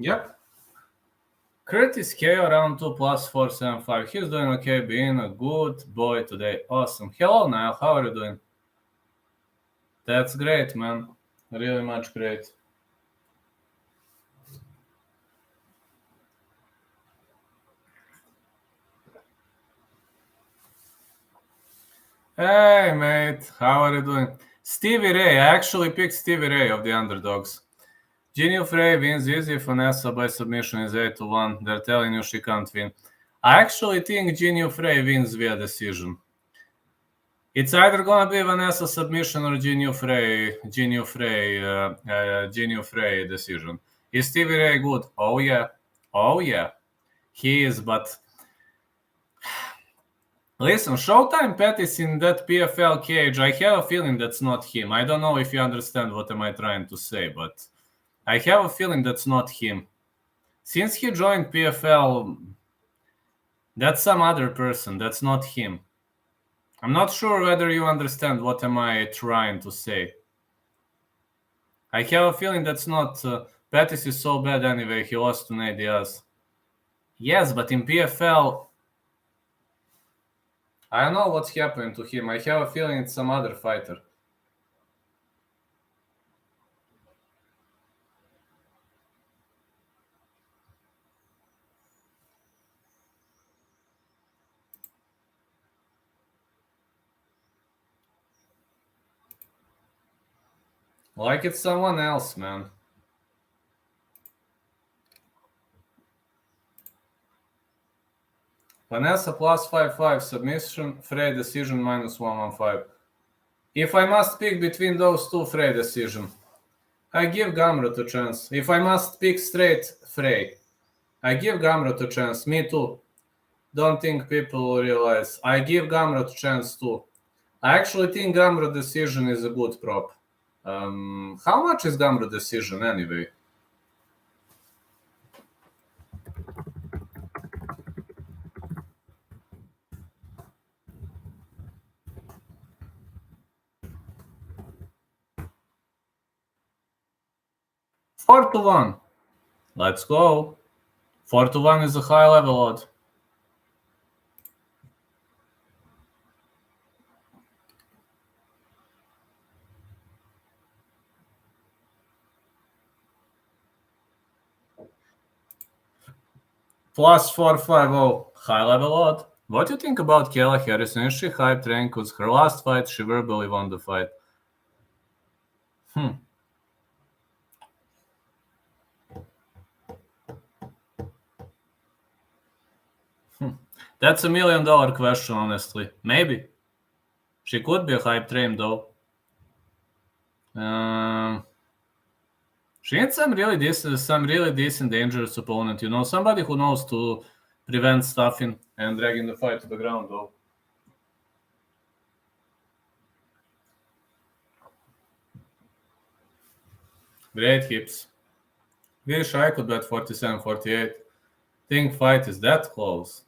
Yep. Curtis K around 2 plus 475. He's doing okay, being a good boy today. Awesome. Hello, Niall. How are you doing? That's great, man. Really much great. Hey, mate. How are you doing? Stevie Ray. I actually picked Stevie Ray of the underdogs. Ginny Frey wins easy. Vanessa by submission is 8-1. They're telling you she can't win. I actually think Ginny Frey wins via decision. It's either gonna be Vanessa submission or Ginny Frey decision. Is Stevie Ray good? Oh yeah, he is. But listen, Showtime Pettis in that PFL cage. I have a feeling that's not him. I don't know if you understand what am I trying to say, but I have a feeling that's not him. Since he joined PFL, that's some other person. That's not him. I'm not sure whether you understand what am I trying to say. I have a feeling that's not... Pettis is so bad anyway. He lost to Nate Diaz. Yes, but in PFL... I don't know what's happening to him. I have a feeling it's some other fighter. Like it's someone else, man. Vanessa plus 5-5 submission, Frey decision minus 115. If I must pick between those two, Frey decision. I give Gamrot a chance. If I must pick straight, Frey. I give Gamrot a chance. Me too. Don't think people realize. I give Gamrot a chance too. I actually think Gamrot decision is a good prop. How much is Gamrot decision anyway? Four to 1. Let's go. 4 to 1 is a high level odd. Plus 450, high level odd. What do you think about Kayla Harrison? Is she hyped? Rank was her last fight. She verbally won the fight. That's $1 million question, honestly. Maybe. She could be a hype train, though. She needs some really decent dangerous opponent. Somebody who knows to prevent stuffing and dragging the fight to the ground, though. Great hips. Wish I could bet 47-48. Think fight is that close.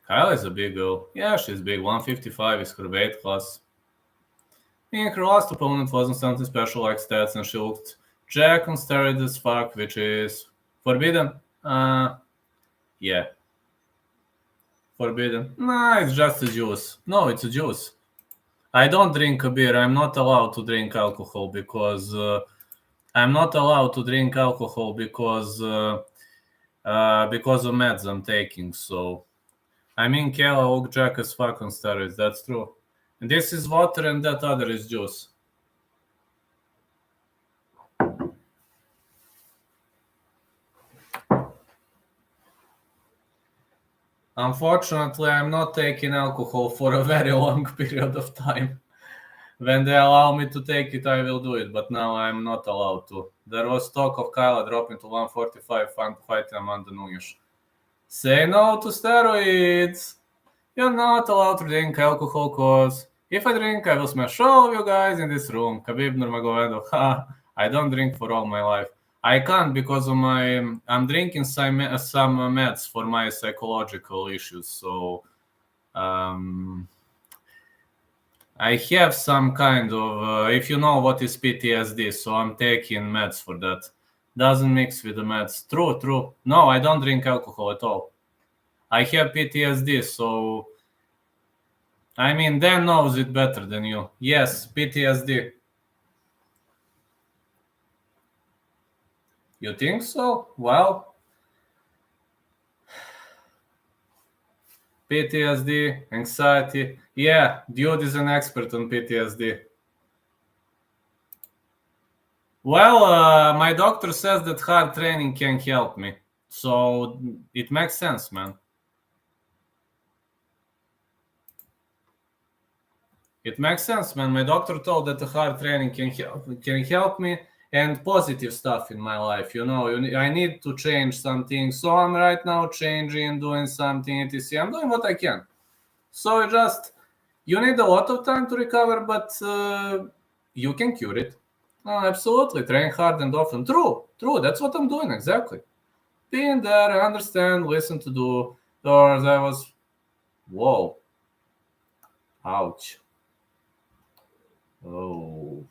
Kyle is a big girl. Yeah, she's big. 155 is her weight class. I mean, her last opponent wasn't something special like stats, and she looked jack on steroids as fuck, which is forbidden. Yeah. Forbidden. Nah, it's just a juice. No, it's a juice. I don't drink a beer. I'm not allowed to drink alcohol because I'm not allowed to drink alcohol because of meds I'm taking. So, I mean, Kayla look jack as fuck on steroids. That's true. And this is water and that other is juice. Unfortunately, I'm not taking alcohol for a very long period of time. When they allow me to take it, I will do it, but now I'm not allowed to. There was talk of Kyla dropping to 145 fighting Amanda Nunes. Say no to steroids! You're not allowed to drink alcohol, cause if I drink, I will smash all of you guys in this room. Khabib Nurmagomedov. I don't drink for all my life. I can't because of I'm drinking some meds for my psychological issues. So I have some kind of, if you know what is PTSD, so I'm taking meds for that. Doesn't mix with the meds. True. No, I don't drink alcohol at all. I have PTSD, so I mean, Dan knows it better than you. Yes, PTSD. You think so? Well, PTSD, anxiety. Yeah, dude is an expert on PTSD. Well, my doctor says that hard training can help me. So it makes sense, man. It makes sense, man. My doctor told that the hard training can help me and positive stuff in my life. I need to change something. So I'm right now changing, doing something, etc. I'm doing what I can. So you need a lot of time to recover, but you can cure it. Absolutely. Train hard and often. True. That's what I'm doing, exactly. Being there, understand, listen to do. Or that was... Whoa. Ouch. Oh.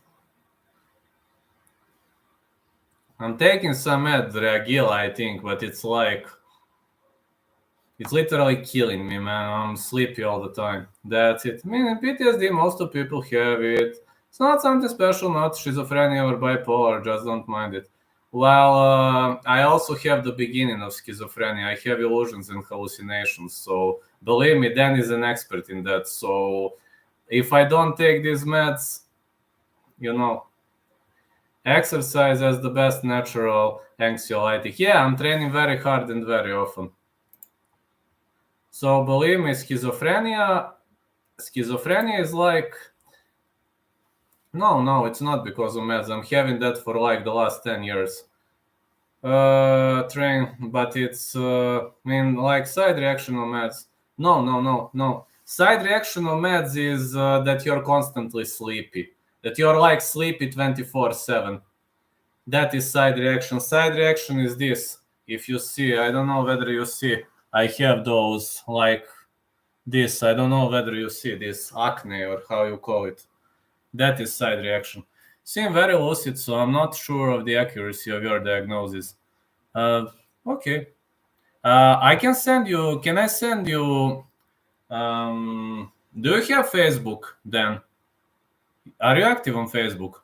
I'm taking some Reagila, I think, but it's literally killing me, man. I'm sleepy all the time. That's it. I mean, in PTSD, most of people have it. It's not something special, not schizophrenia or bipolar, just don't mind it. Well, I also have the beginning of schizophrenia. I have illusions and hallucinations. So believe me, Dan is an expert in that. So if I don't take these meds, exercise as the best natural anxiolytic. Yeah, I'm training very hard and very often. So believe me, schizophrenia is like... No, it's not because of meds. I'm having that for like the last 10 years. But it's, like side reaction of meds. No. Side reaction of meds is that you're constantly sleepy. That you're like sleepy 24/7. That is side reaction. Side reaction is this. If you see, I don't know whether you see, I have those like this. I don't know whether you see this acne or how you call it. That is side reaction. Seem very lucid, so I'm not sure of the accuracy of your diagnosis. Okay. I can send you... Can I send you... do you have Facebook, Dan? Are you active on Facebook?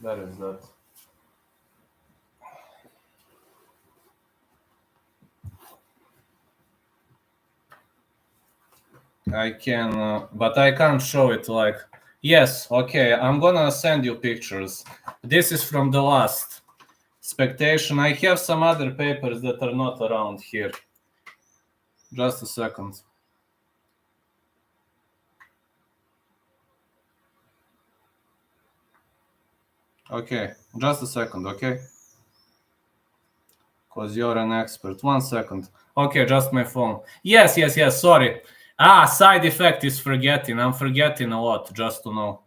Where is that? I can, but I can't show it like... Yes, okay, I'm gonna send you pictures. This is from the last Expectation. I have some other papers that are not around here. Just a second. Okay, just a second, okay? Because you're an expert. 1 second. Okay, just my phone. Yes, sorry. Side effect is forgetting. I'm forgetting a lot, just to know.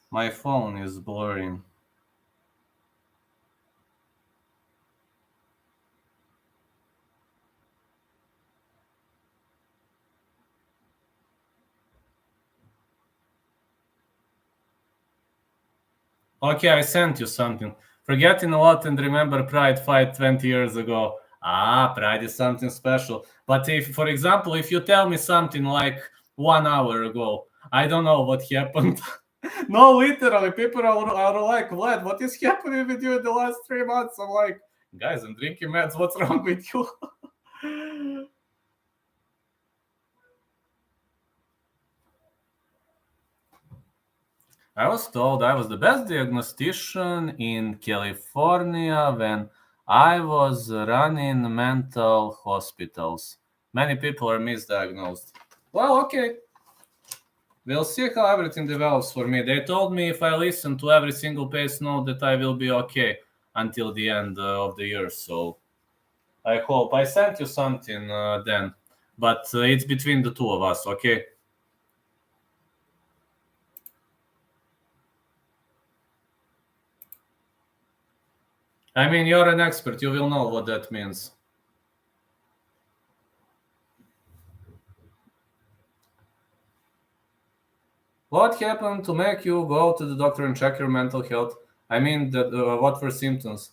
My phone is blurring. Okay, I sent you something. Forgetting a lot and remember Pride fight 20 years ago. Pride is something special. But if, for example, if you tell me something like 1 hour ago, I don't know what happened. No, literally, people are like, Vlad, what is happening with you in the last 3 months? I'm like, guys, I'm drinking meds. What's wrong with you? I was told I was the best diagnostician in California when I was running mental hospitals. Many people are misdiagnosed. Well, okay. We'll see how everything develops for me. They told me if I listen to every single patient note that I will be okay until the end of the year. So I hope I sent you something then, but it's between the two of us, okay? I mean, you're an expert. You will know what that means. What happened to make you go to the doctor and check your mental health? I mean, what were symptoms?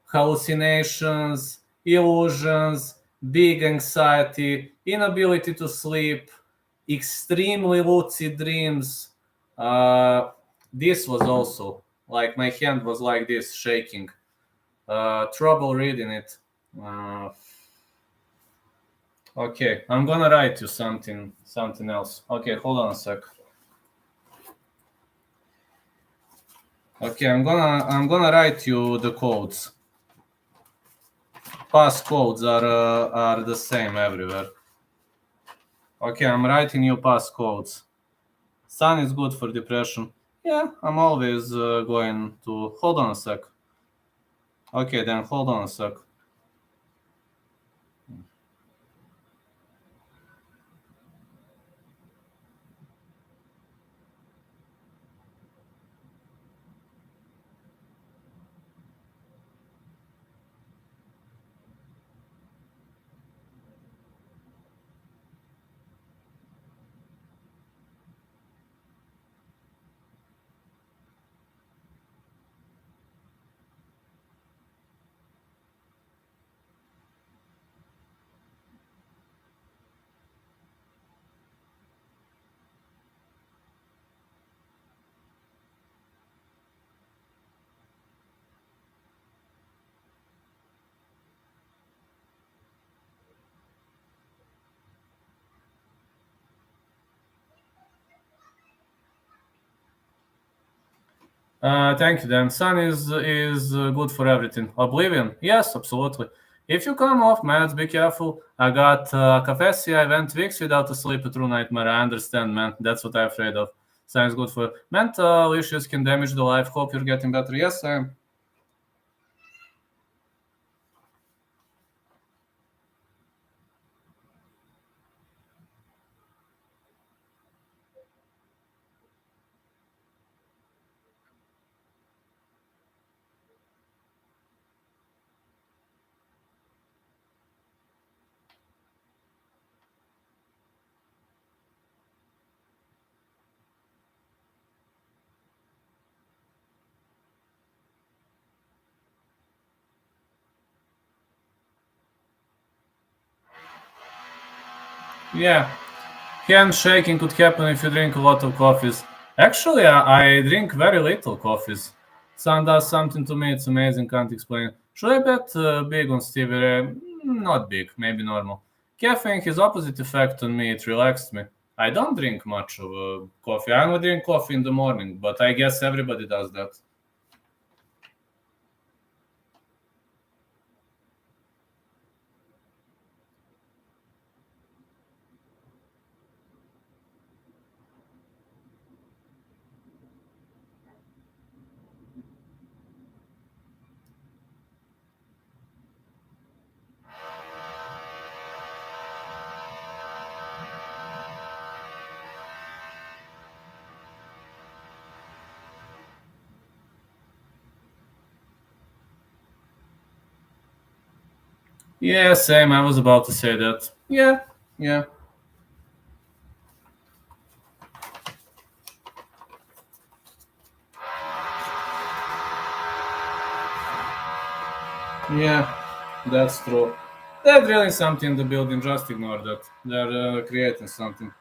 Hallucinations, illusions, big anxiety, inability to sleep, extremely lucid dreams. This was also like my hand was like this, shaking. Trouble reading it. Okay, I'm gonna write you something else. Okay, hold on a sec. Okay, I'm gonna write you the codes. Pass codes are the same everywhere. Okay, I'm writing you pass codes. Sun is good for depression. Yeah, I'm always going to. Hold on a sec. Okay, then hold on a sec. Thank you, Dan. Sun is good for everything. Oblivion, yes, absolutely. If you come off meds, be careful. I got cafesia. I went weeks without a sleep through nightmare. I understand, man. That's what I'm afraid of. Sun is good for mental issues can damage the life. Hope you're getting better. Yes, I am. Yeah, handshaking could happen if you drink a lot of coffees. Actually, I drink very little coffees. Sun does something to me. It's amazing. Can't explain. Should I bet big on Stevie Ray? Not big. Maybe normal. Caffeine has opposite effect on me. It relaxed me. I don't drink much of coffee. I only drink coffee in the morning, but I guess everybody does that. Yeah, same. I was about to say that. Yeah. Yeah, that's true. They're drilling something in the building. Just ignore that. They're creating something.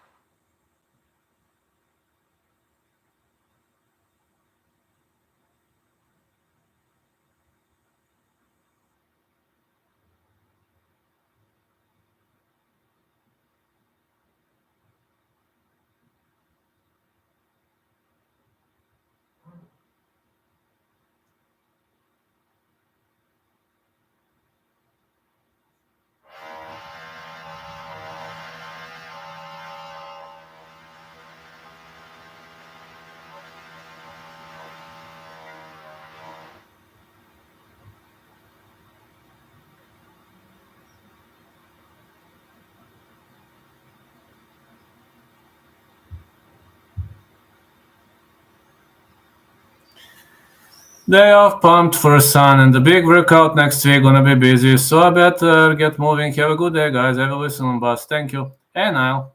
Day off, pumped for sun, and the big workout next week. Gonna be busy, so I better get moving. Have a good day, guys. I will listen on bus. Thank you. Hey, Niall.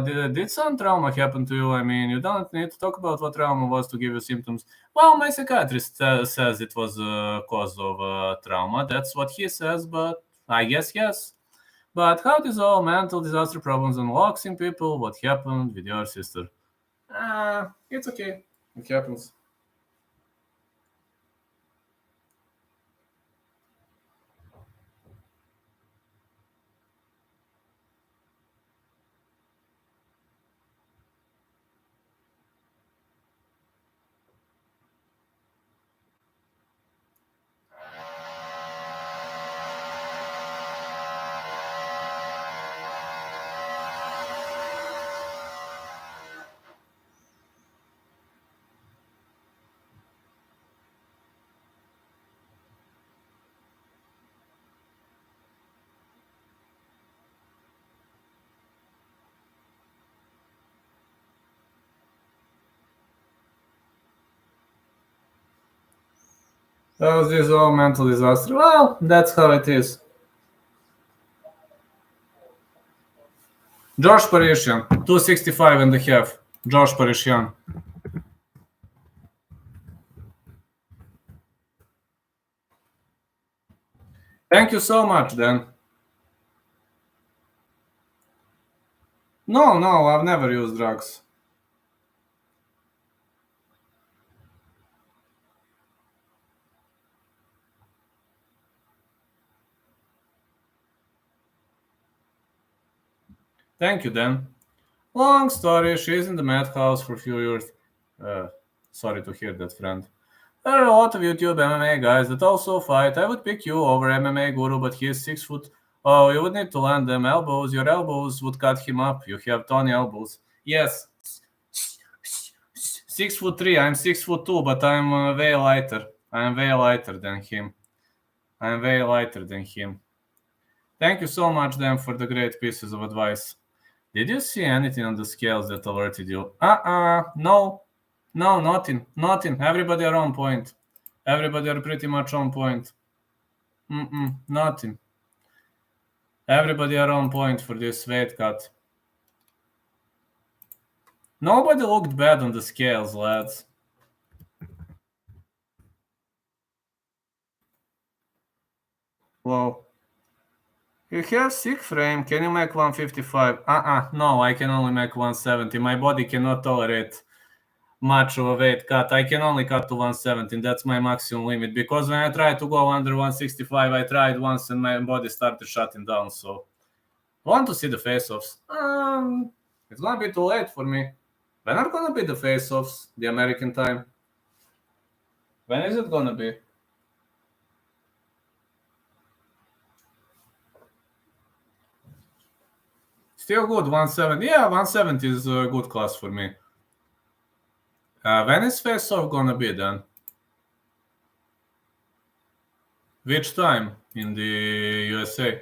Did some trauma happen to you? I mean, you don't need to talk about what trauma was to give you symptoms. Well, my psychiatrist says it was a cause of trauma. That's what he says, but I guess yes. But how does all mental disaster problems unlocks in people? What happened with your sister? It's okay. It happens. Oh, this all mental disaster. Well, that's how it is. Josh Parishian, 265 and a half. Josh Parishian. Thank you so much, Dan. No, I've never used drugs. Thank you, Dan. Long story, she's in the madhouse for a few years. Sorry to hear that, friend. There are a lot of YouTube MMA guys that also fight. I would pick you over MMA Guru, but he is 6 foot. Oh, you would need to land them elbows. Your elbows would cut him up. You have Tony elbows. Yes. 6'3". I'm 6'2", but I'm way lighter. I'm way lighter than him. I'm way lighter than him. Thank you so much, Dan, for the great pieces of advice. Did you see anything on the scales that alerted you? No. No, nothing. Nothing. Everybody are on point. Everybody are pretty much on point. Nothing. Everybody are on point for this weight cut. Nobody looked bad on the scales, lads. Whoa. You have sick frame. Can you make 155? No, I can only make 170. My body cannot tolerate much of a weight cut. I can only cut to 170. That's my maximum limit. Because when I tried to go under 165, I tried once and my body started shutting down. So I want to see the face-offs. It's gonna be too late for me. When are gonna be the face-offs? The American time? When is it gonna be? Still good, 170. Yeah, 170 is a good class for me. When is face-off gonna be then? Which time in the USA?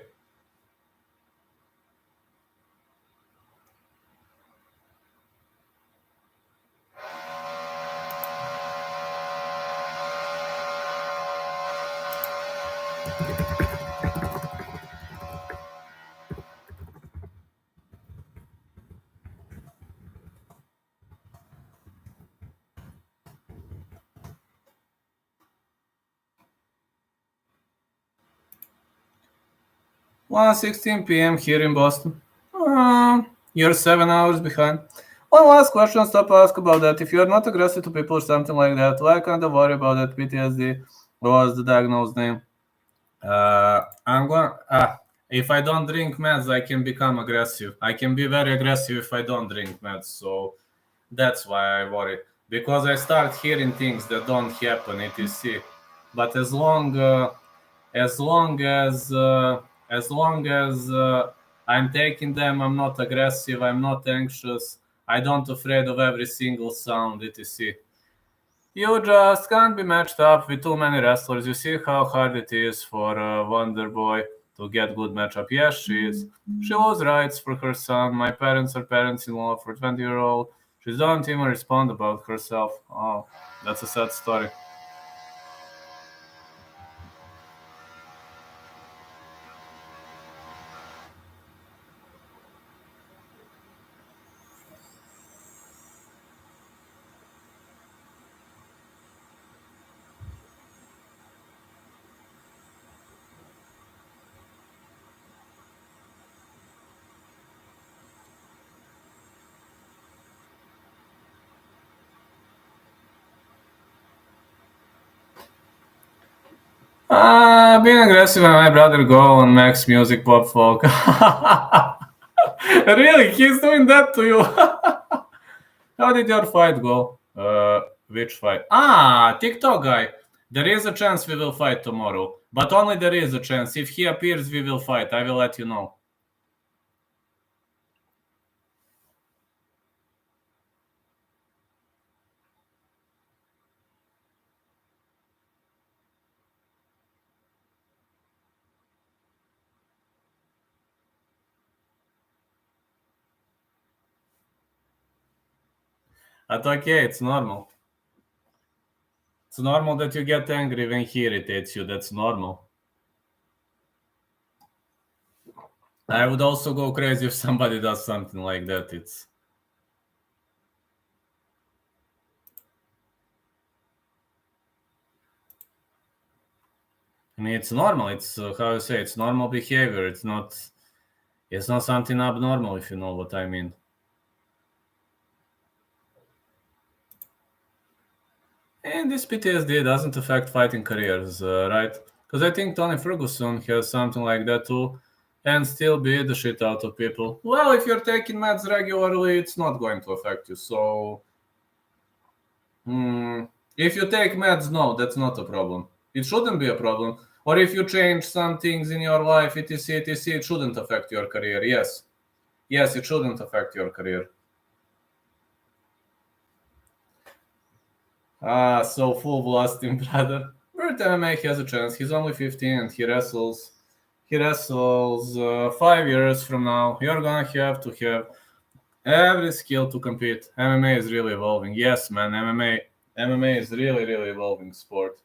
One 16 p.m. here in Boston. You're 7 hours behind. One last question, stop ask about that. If you're not aggressive to people or something like that, why can't I worry about that PTSD? What was the diagnosed name? I'm going. If I don't drink meds, I can become aggressive. I can be very aggressive if I don't drink meds. So that's why I worry. Because I start hearing things that don't happen, etc. But as long as I'm taking them, I'm not aggressive, I'm not anxious, I don't afraid of every single sound, etc. You just can't be matched up with too many wrestlers. You see how hard it is for Wonder Boy to get good matchup. Yes, she is. She was rights for her son. My parents are parents-in-law for 20-year-old. She doesn't even respond about herself. Oh, that's a sad story. Being aggressive and my brother go on Max Music Pop Folk. Really? He's doing that to you? How did your fight go? Which fight? TikTok guy. There is a chance we will fight tomorrow. But only there is a chance. If he appears, we will fight. I will let you know. But okay, it's normal. It's normal that you get angry when he irritates you. That's normal. I would also go crazy if somebody does something like that. I mean, it's normal. It's how you say. It's normal behavior. It's not something abnormal, if you know what I mean. And this PTSD doesn't affect fighting careers, right? Because I think Tony Ferguson has something like that too, and still beat the shit out of people. Well, if you're taking meds regularly, it's not going to affect you. So, if you take meds, no, that's not a problem. It shouldn't be a problem. Or if you change some things in your life, etc., etc., it shouldn't affect your career. Yes, it shouldn't affect your career. So full blasting, brother. World MMA has a chance. He's only 15 and he wrestles 5 years from now. You're gonna have to have every skill to compete. MMA is really evolving. Yes, man, MMA is really, really evolving sport.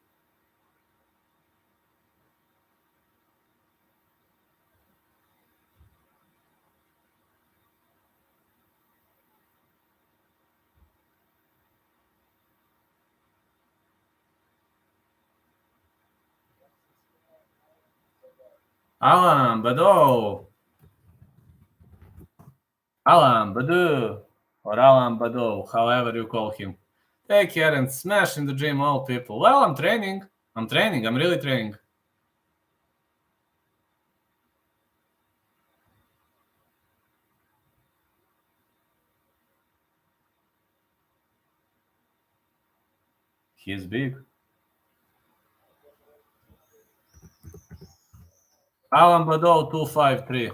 Alan Bado, or Alan Bado, however you call him. Take care and smash in the gym, all people. Well, I'm training. I'm really training. He's big. Alan Badeau 253.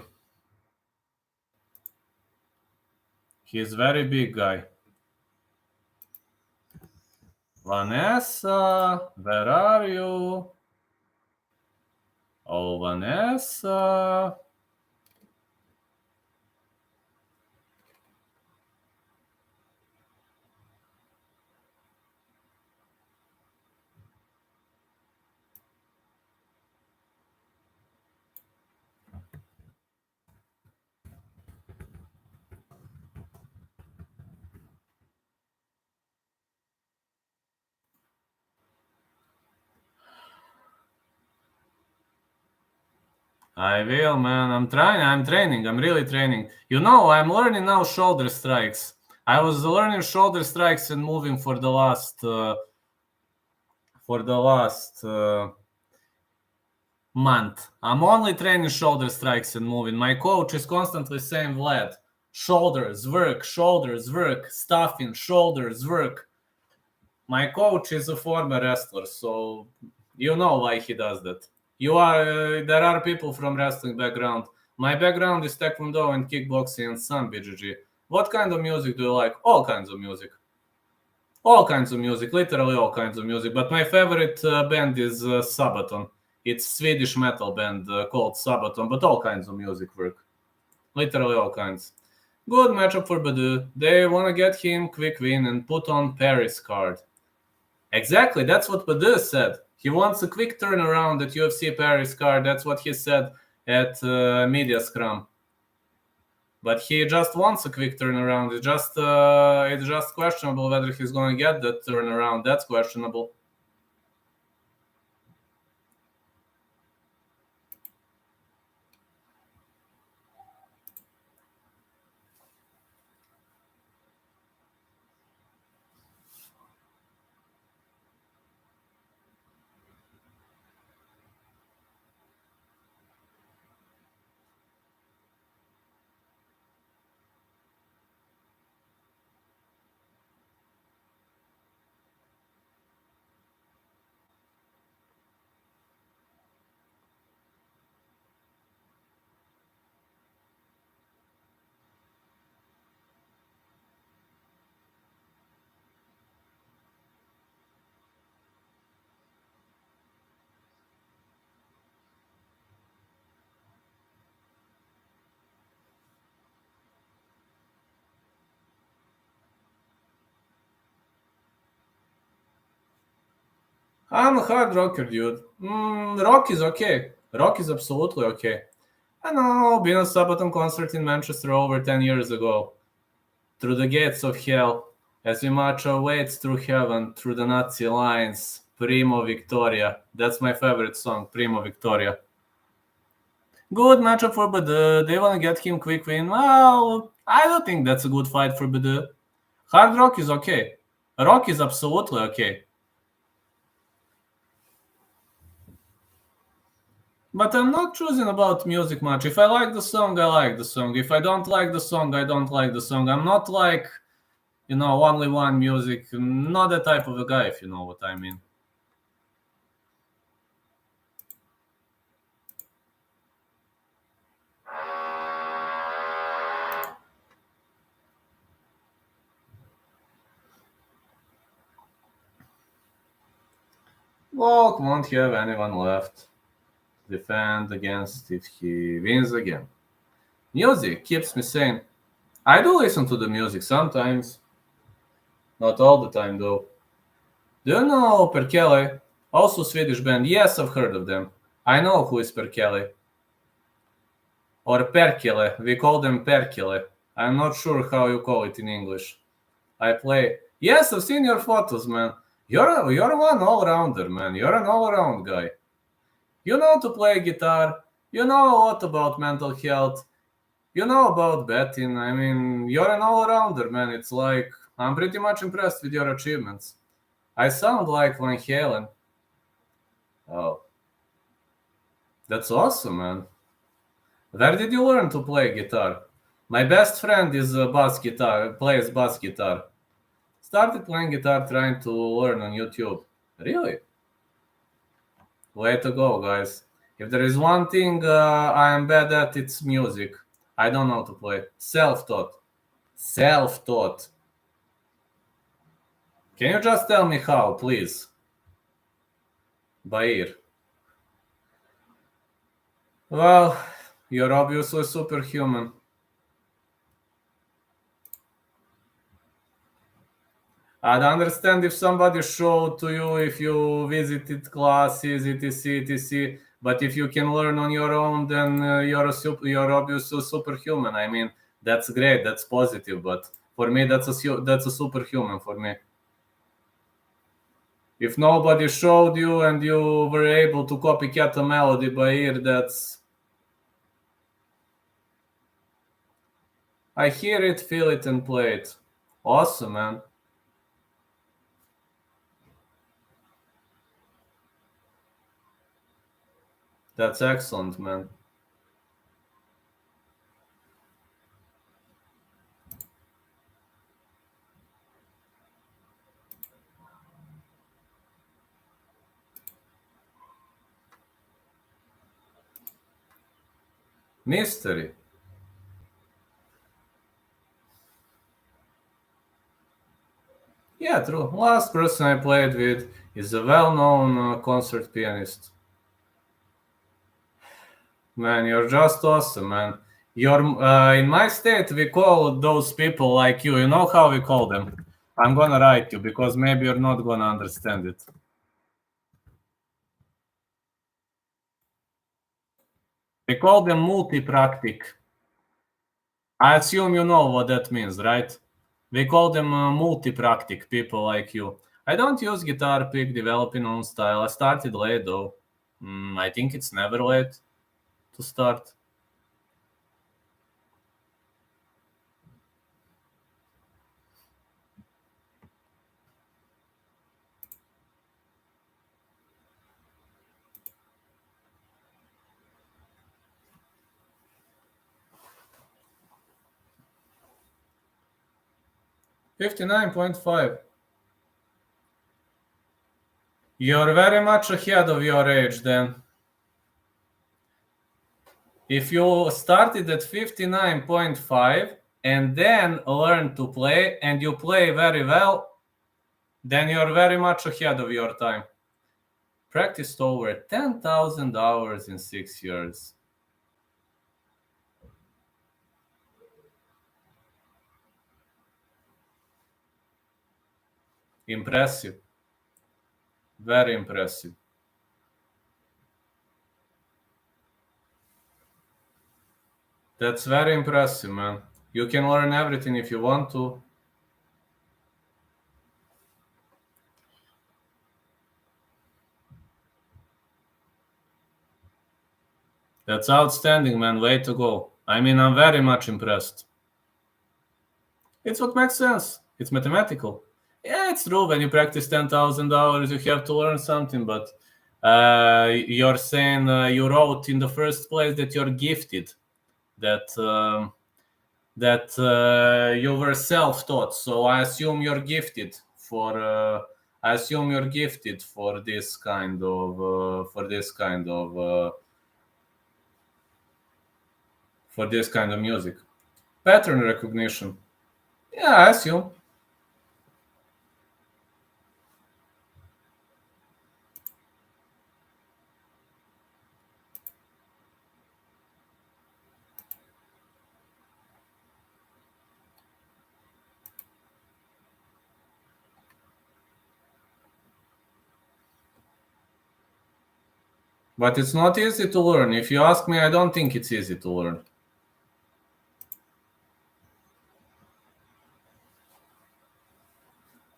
He's very big guy. Vanessa, where are you? Oh, Vanessa. I will, man. I'm training. I'm really training. You know, I'm learning now shoulder strikes. I was learning shoulder strikes and moving for the last month. I'm only training shoulder strikes and moving. My coach is constantly saying, Vlad, shoulders work, stuffing, shoulders work. My coach is a former wrestler, so you know why he does that. There are people from wrestling background. My background is taekwondo and kickboxing and some BJJ. What kind of music do you like? All kinds of music. All kinds of music, literally all kinds of music. But my favorite band is Sabaton. It's Swedish metal band called Sabaton, but all kinds of music work. Literally all kinds. Good matchup for Badu. They want to get him quick win and put on Paris card. Exactly, that's what Badu said. He wants a quick turnaround at UFC Paris card. That's what he said at Media Scrum. But he just wants a quick turnaround. It's just questionable whether he's going to get that turnaround. That's questionable. I'm a hard rocker, dude. Rock is okay. Rock is absolutely okay. I know, been a Sabaton concert in Manchester over 10 years ago. Through the gates of hell, as we march our ways through heaven, through the Nazi lines, Primo Victoria. That's my favorite song, Primo Victoria. Good matchup for Badu. They want to get him quick win. Well, I don't think that's a good fight for Badu. Hard rock is okay. Rock is absolutely okay. But I'm not choosing about music much. If I like the song, I like the song. If I don't like the song, I don't like the song. I'm not like, only one music. I'm not that type of a guy, if you know what I mean. Volk won't have anyone left to defend against if he wins again. Music keeps me sane. I do listen to the music sometimes. Not all the time, though. Do you know Perkele? Also Swedish band. Yes, I've heard of them. I know who is Perkele. Or Perkele. We call them Perkele. I'm not sure how you call it in English. I play. Yes, I've seen your photos, man. You're one all-rounder, man. You're an all-around guy. You know to play guitar. You know a lot about mental health. You know about betting. I mean, you're an all-rounder, man. It's like, I'm pretty much impressed with your achievements. I sound like Van Halen. Oh. That's awesome, man. Where did you learn to play guitar? My best friend is plays bass guitar. started playing guitar trying to learn on YouTube. Really? Way to go, guys. If there is one thing I am bad at, it's music. I don't know to play. Self-taught. Self-taught. Can you just tell me how, please? By ear. Well, you're obviously superhuman. I'd understand if somebody showed to you if you visited classes, etc. But if you can learn on your own, then you're obviously superhuman. I mean, that's great, that's positive. But for me, that's a superhuman for me. If nobody showed you and you were able to copycat a melody by ear, that's... I hear it, feel it, and play it. Awesome, man. That's excellent, man. Mystery. Yeah, true. Last person I played with is a well-known concert pianist. Man, you're just awesome, man. You're in my state. We call those people like you. You know how we call them? I'm gonna write you because maybe you're not gonna understand it. We call them multi-practic. I assume you know what that means, right? We call them multi-practic people like you. I don't use guitar pick developing own style. I started late though. I think it's never late to start. $59.5. You're very much ahead of your age then. If you started at 59.5 and then learn to play and you play very well, then you're very much ahead of your time. Practiced over 10,000 hours in 6 years. Impressive. Very impressive. That's very impressive, man. You can learn everything if you want to. That's outstanding, man. Way to go. I mean, I'm very much impressed. It's what makes sense. It's mathematical. Yeah, it's true. When you practice 10,000 hours, you have to learn something. But you're saying you wrote in the first place that you're gifted, that you were self-taught. So I assume you're gifted for. I assume you're gifted for this kind of music. Pattern recognition. Yeah, I assume. But it's not easy to learn. If you ask me, I don't think it's easy to learn.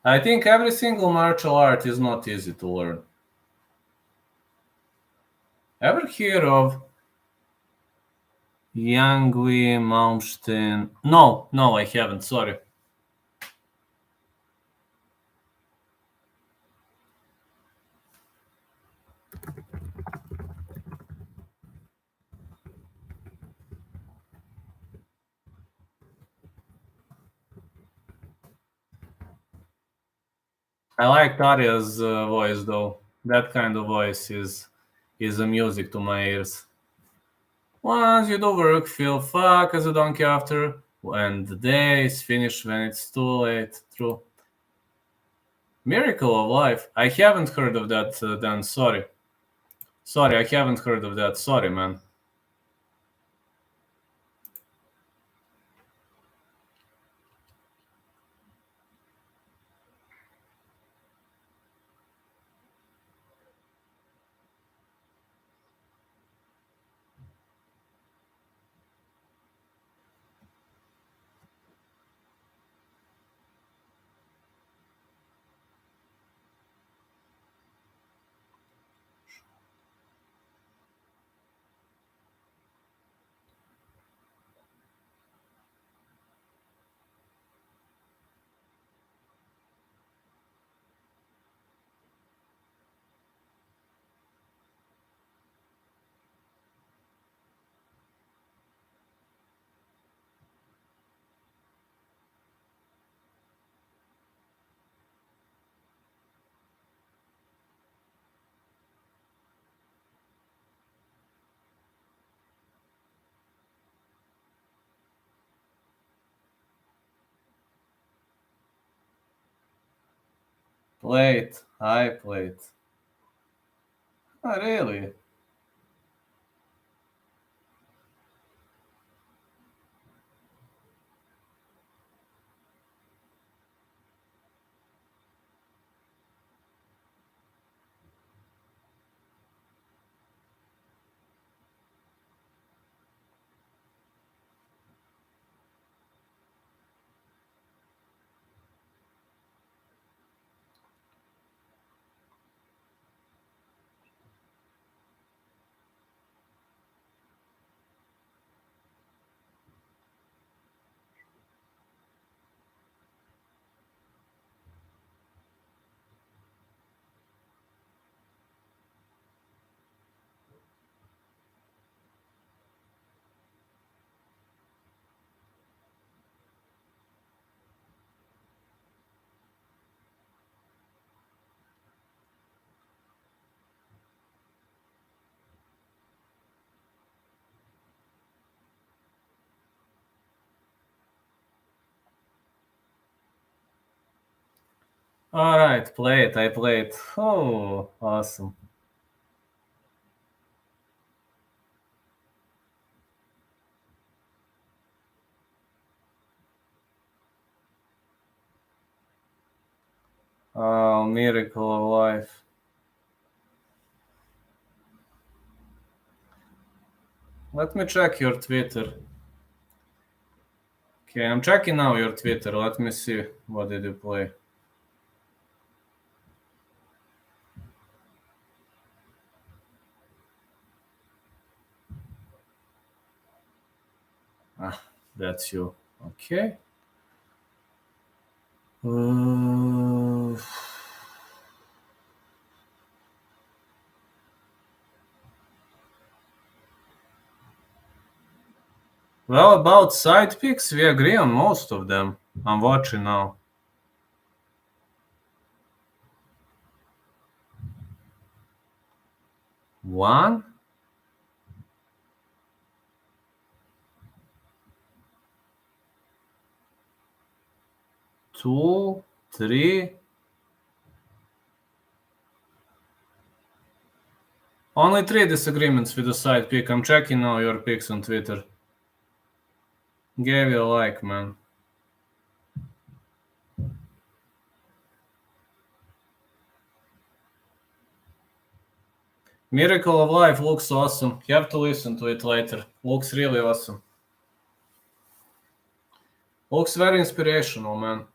I think every single martial art is not easy to learn. Ever hear of Yangui Malmsteen? No, I haven't. Sorry. I like Tarya's voice though. That kind of voice is a music to my ears. Once you do work, feel fuck as a donkey after, when the day is finished, when it's too late. True. Miracle of Life. I haven't heard of that. Then sorry. Sorry, I haven't heard of that. Sorry, man. Plate. I played. Oh, really? All right, played. I played. Oh, awesome. Oh, Miracle of Life. Let me check your Twitter. Okay, I'm checking now your Twitter. Let me see. What did you play? Ah, that's you. Okay. Uh, well, about side picks, we agree on most of them. I'm watching now. One, two, three. Only three disagreements with the side pick. I'm checking now your picks on Twitter. Gave you a like, man. Miracle of Life looks awesome. You have to listen to it later. Looks really awesome. Looks very inspirational, man.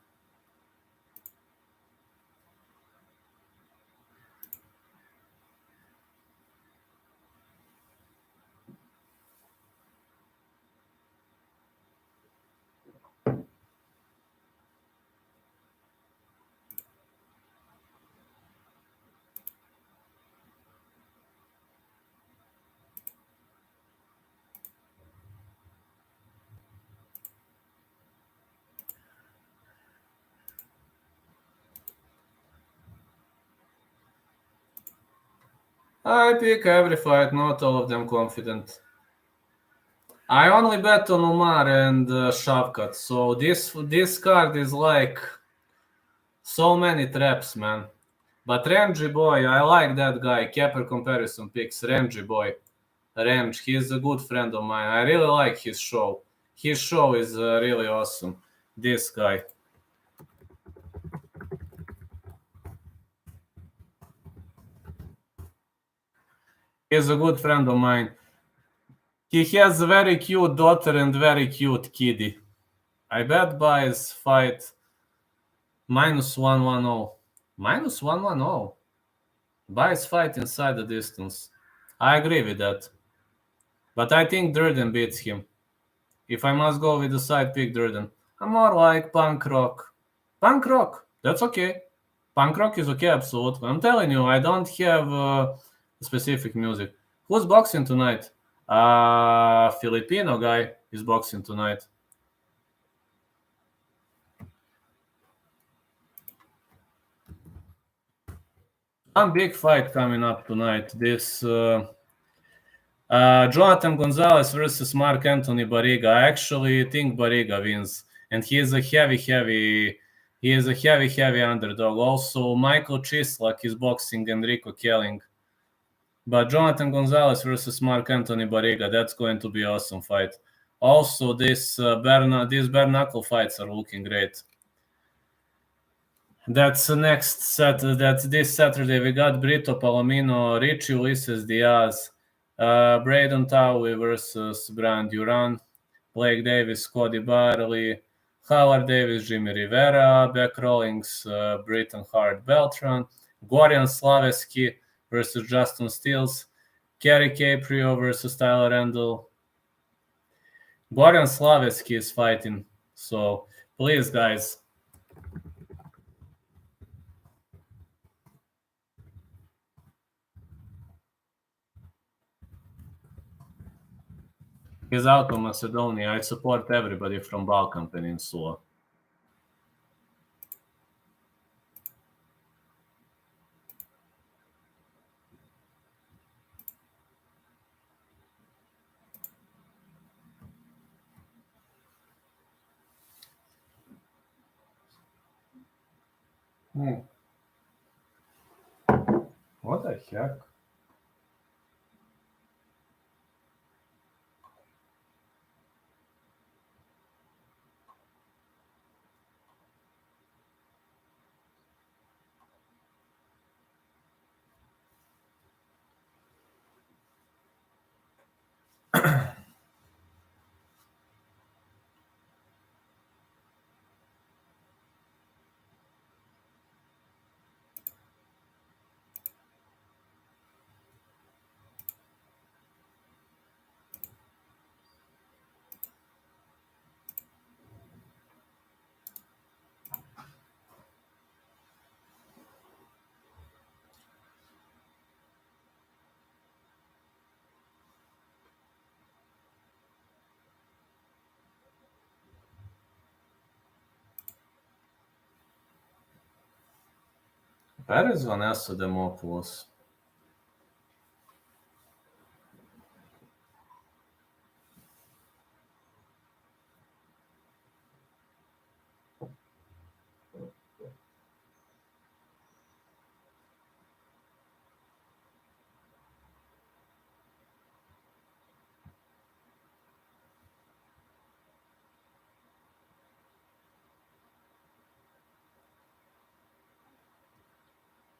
I pick every fight, not all of them confident. I only bet on Umar and Shavkat, so this card is like so many traps, man. But Ramji boy, I like that guy. Keper comparison picks. Ramji boy. Ramj, he's a good friend of mine. I really like his show. His show is really awesome. This guy. He's a good friend of mine. He has a very cute daughter and very cute kiddie. I bet by his fight -110. -110. Buy his fight inside the distance. I agree with that. But I think Durden beats him. If I must go with the side pick, Durden. I'm more like punk rock. Punk rock, that's okay. Punk rock is okay, absolutely. I'm telling you, I don't have specific music. Who's boxing tonight? Filipino guy is boxing tonight. One big fight coming up tonight. This Jonathan Gonzalez versus Mark Anthony Barriga. I actually think Barriga wins, and he is a heavy underdog. Also, Michael Chislak is boxing Enrico Kelling. But Jonathan Gonzalez versus Mark Anthony Barriga, that's going to be an awesome fight. Also, these bare knuckle fights are looking great. That's next Saturday. That's this Saturday. We got Brito Palomino, Richie Ulises Diaz, Braden Towie versus Brian Duran, Blake Davis, Cody Barley, Howard Davis, Jimmy Rivera, Beck Rawlings, Britton Hart Beltran, Gorian Slavesky versus Justin Steels, Kerry Caprio versus Tyler Randall. Gorian Slavesky is fighting, so please, guys. He's out of Macedonia. I support everybody from Balkan Peninsula. What the heck? Where is Vanessa Demopoulos?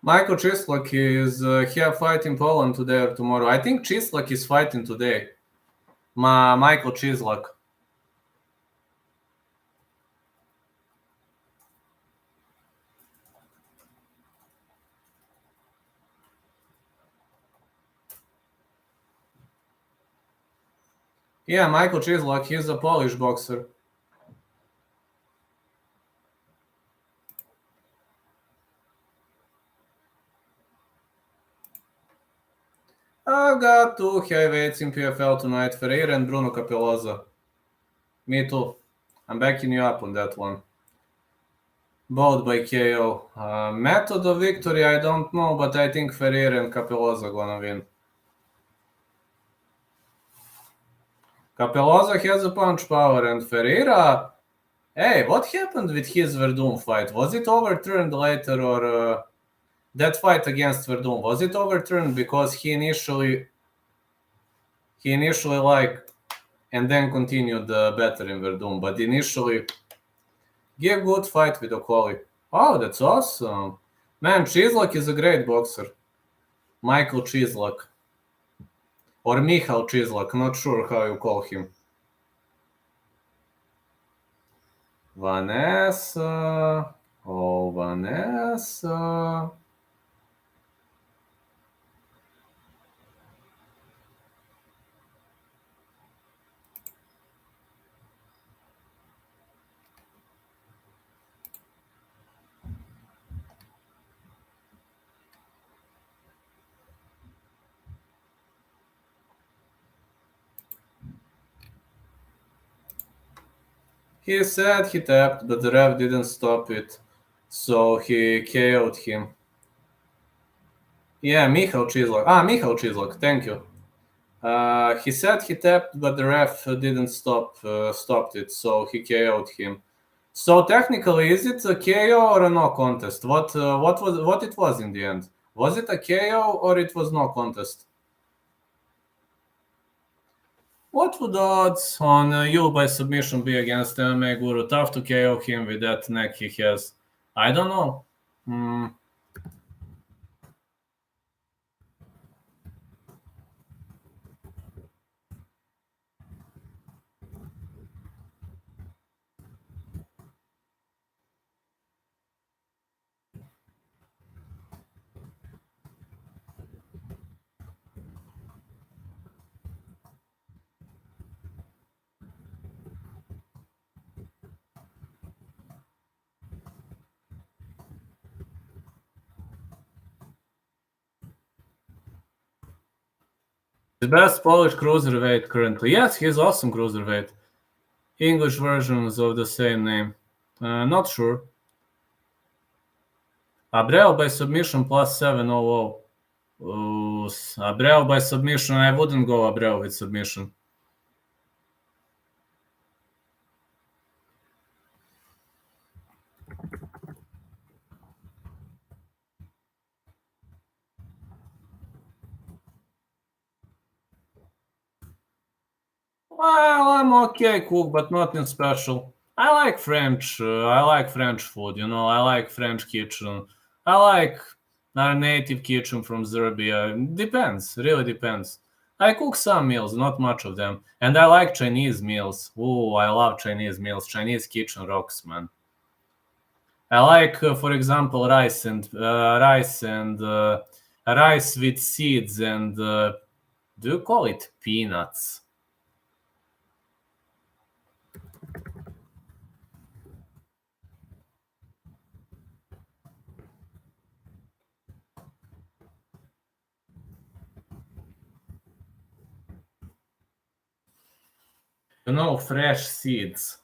Michael Chislak is here fighting Poland today or tomorrow. I think Chislak is fighting today. Michael Chislak. Yeah, Michael Chislak, he's a Polish boxer. I've got two heavyweights in PFL tonight, Ferreira and Bruno Capelloza. Me too. I'm backing you up on that one. Both by KO. Method of victory, I don't know, but I think Ferreira and Capelloza gonna win. Capelloza has a punch power, and Ferreira... Hey, what happened with his Verdum fight? Was it overturned later, or that fight against Verdum? Was it overturned because he initially like, and then continued better in Verdum, but initially gave good fight with Okoli. Oh, that's awesome. Man, Chislock is a great boxer. Michael Chislock. Or Michal Chislock, not sure how you call him. Vanessa. Oh, Vanessa. He said he tapped, but the ref didn't stop it, so he KO'd him. Yeah, Michal Chislock. Michal Chislock, thank you. He said he tapped, but the ref didn't stopped it, so he KO'd him. So technically, is it a KO or a no contest? What it was in the end? Was it a KO or it was no contest? What would the odds on you by submission be against MMA Guru? Tough to KO him with that neck he has. I don't know. The best Polish cruiserweight currently. Yes, he's awesome cruiserweight. English versions of the same name. Not sure. Abreu by submission plus 700. Abreu by submission. I wouldn't go Abreu with submission. Well, I'm okay cook, but nothing special. I like French. I like French food. I like French kitchen. I like our native kitchen from Serbia. Depends. Really depends. I cook some meals, not much of them, and I like Chinese meals. Ooh, I love Chinese meals. Chinese kitchen rocks, man. I like, for example, rice with seeds and do you call it peanuts? Fresh seeds.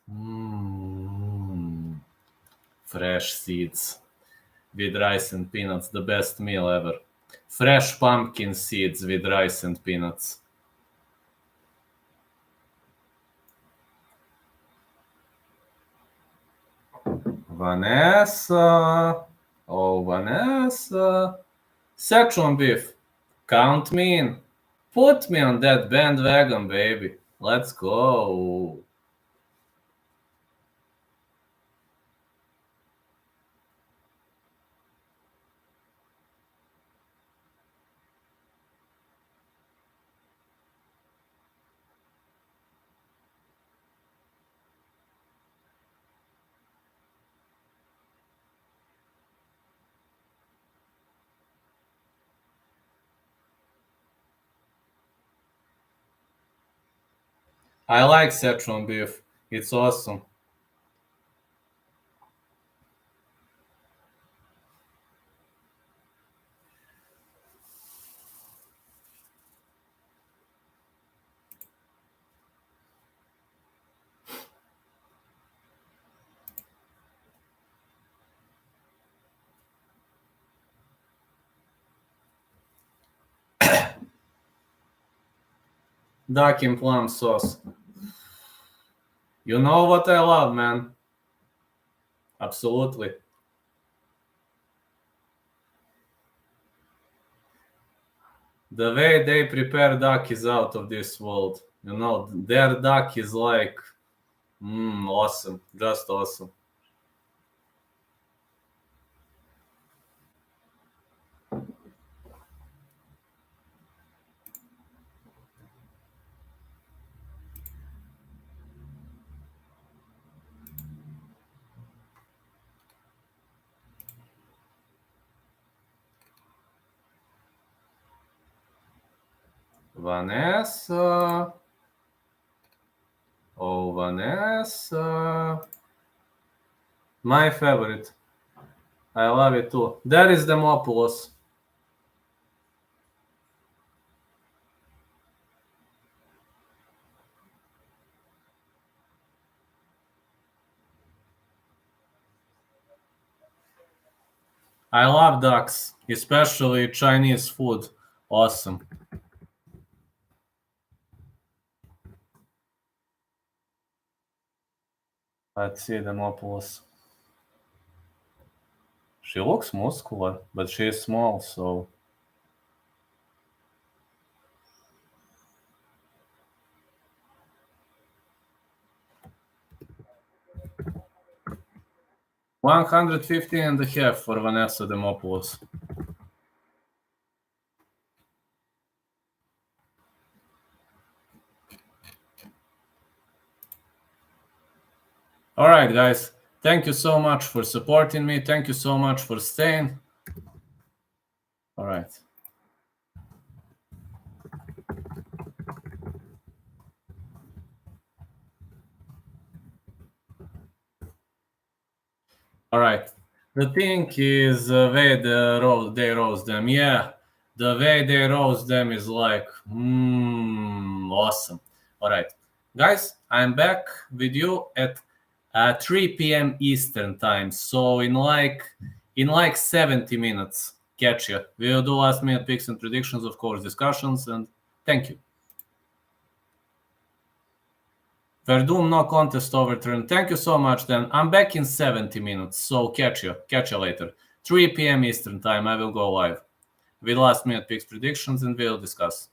Fresh seeds with rice and peanuts, the best meal ever. Fresh pumpkin seeds with rice and peanuts. Vanessa. Oh, Vanessa. Szechuan beef. Count me in. Put me on that bandwagon, baby. Let's go. I like Szechuan beef. It's awesome. Duck in plum sauce. You know what I love, man. Absolutely. The way they prepare duck is out of this world. You know, their duck is like, awesome. Just awesome. Vanessa. Oh, Vanessa. My favorite. I love it too. There is Demopoulos. I love ducks, especially Chinese food. Awesome. Let's see Demopoulos. She looks muscular, but she is small, so... $150.5 for Vanessa Demopoulos. All right, guys. Thank you so much for supporting me. Thank you so much for staying. All right. All right. The thing is the way they roast them. Yeah, the way they roast them is like, awesome. All right. Guys, I'm back with you at 3 p.m. Eastern time. So in like 70 minutes, catch you. We'll do last minute picks and predictions, of course, discussions, and thank you. Verdum no contest overturned. Thank you so much then. I'm back in 70 minutes, so catch you later. 3 p.m. Eastern time, I will go live with last minute picks predictions and we'll discuss.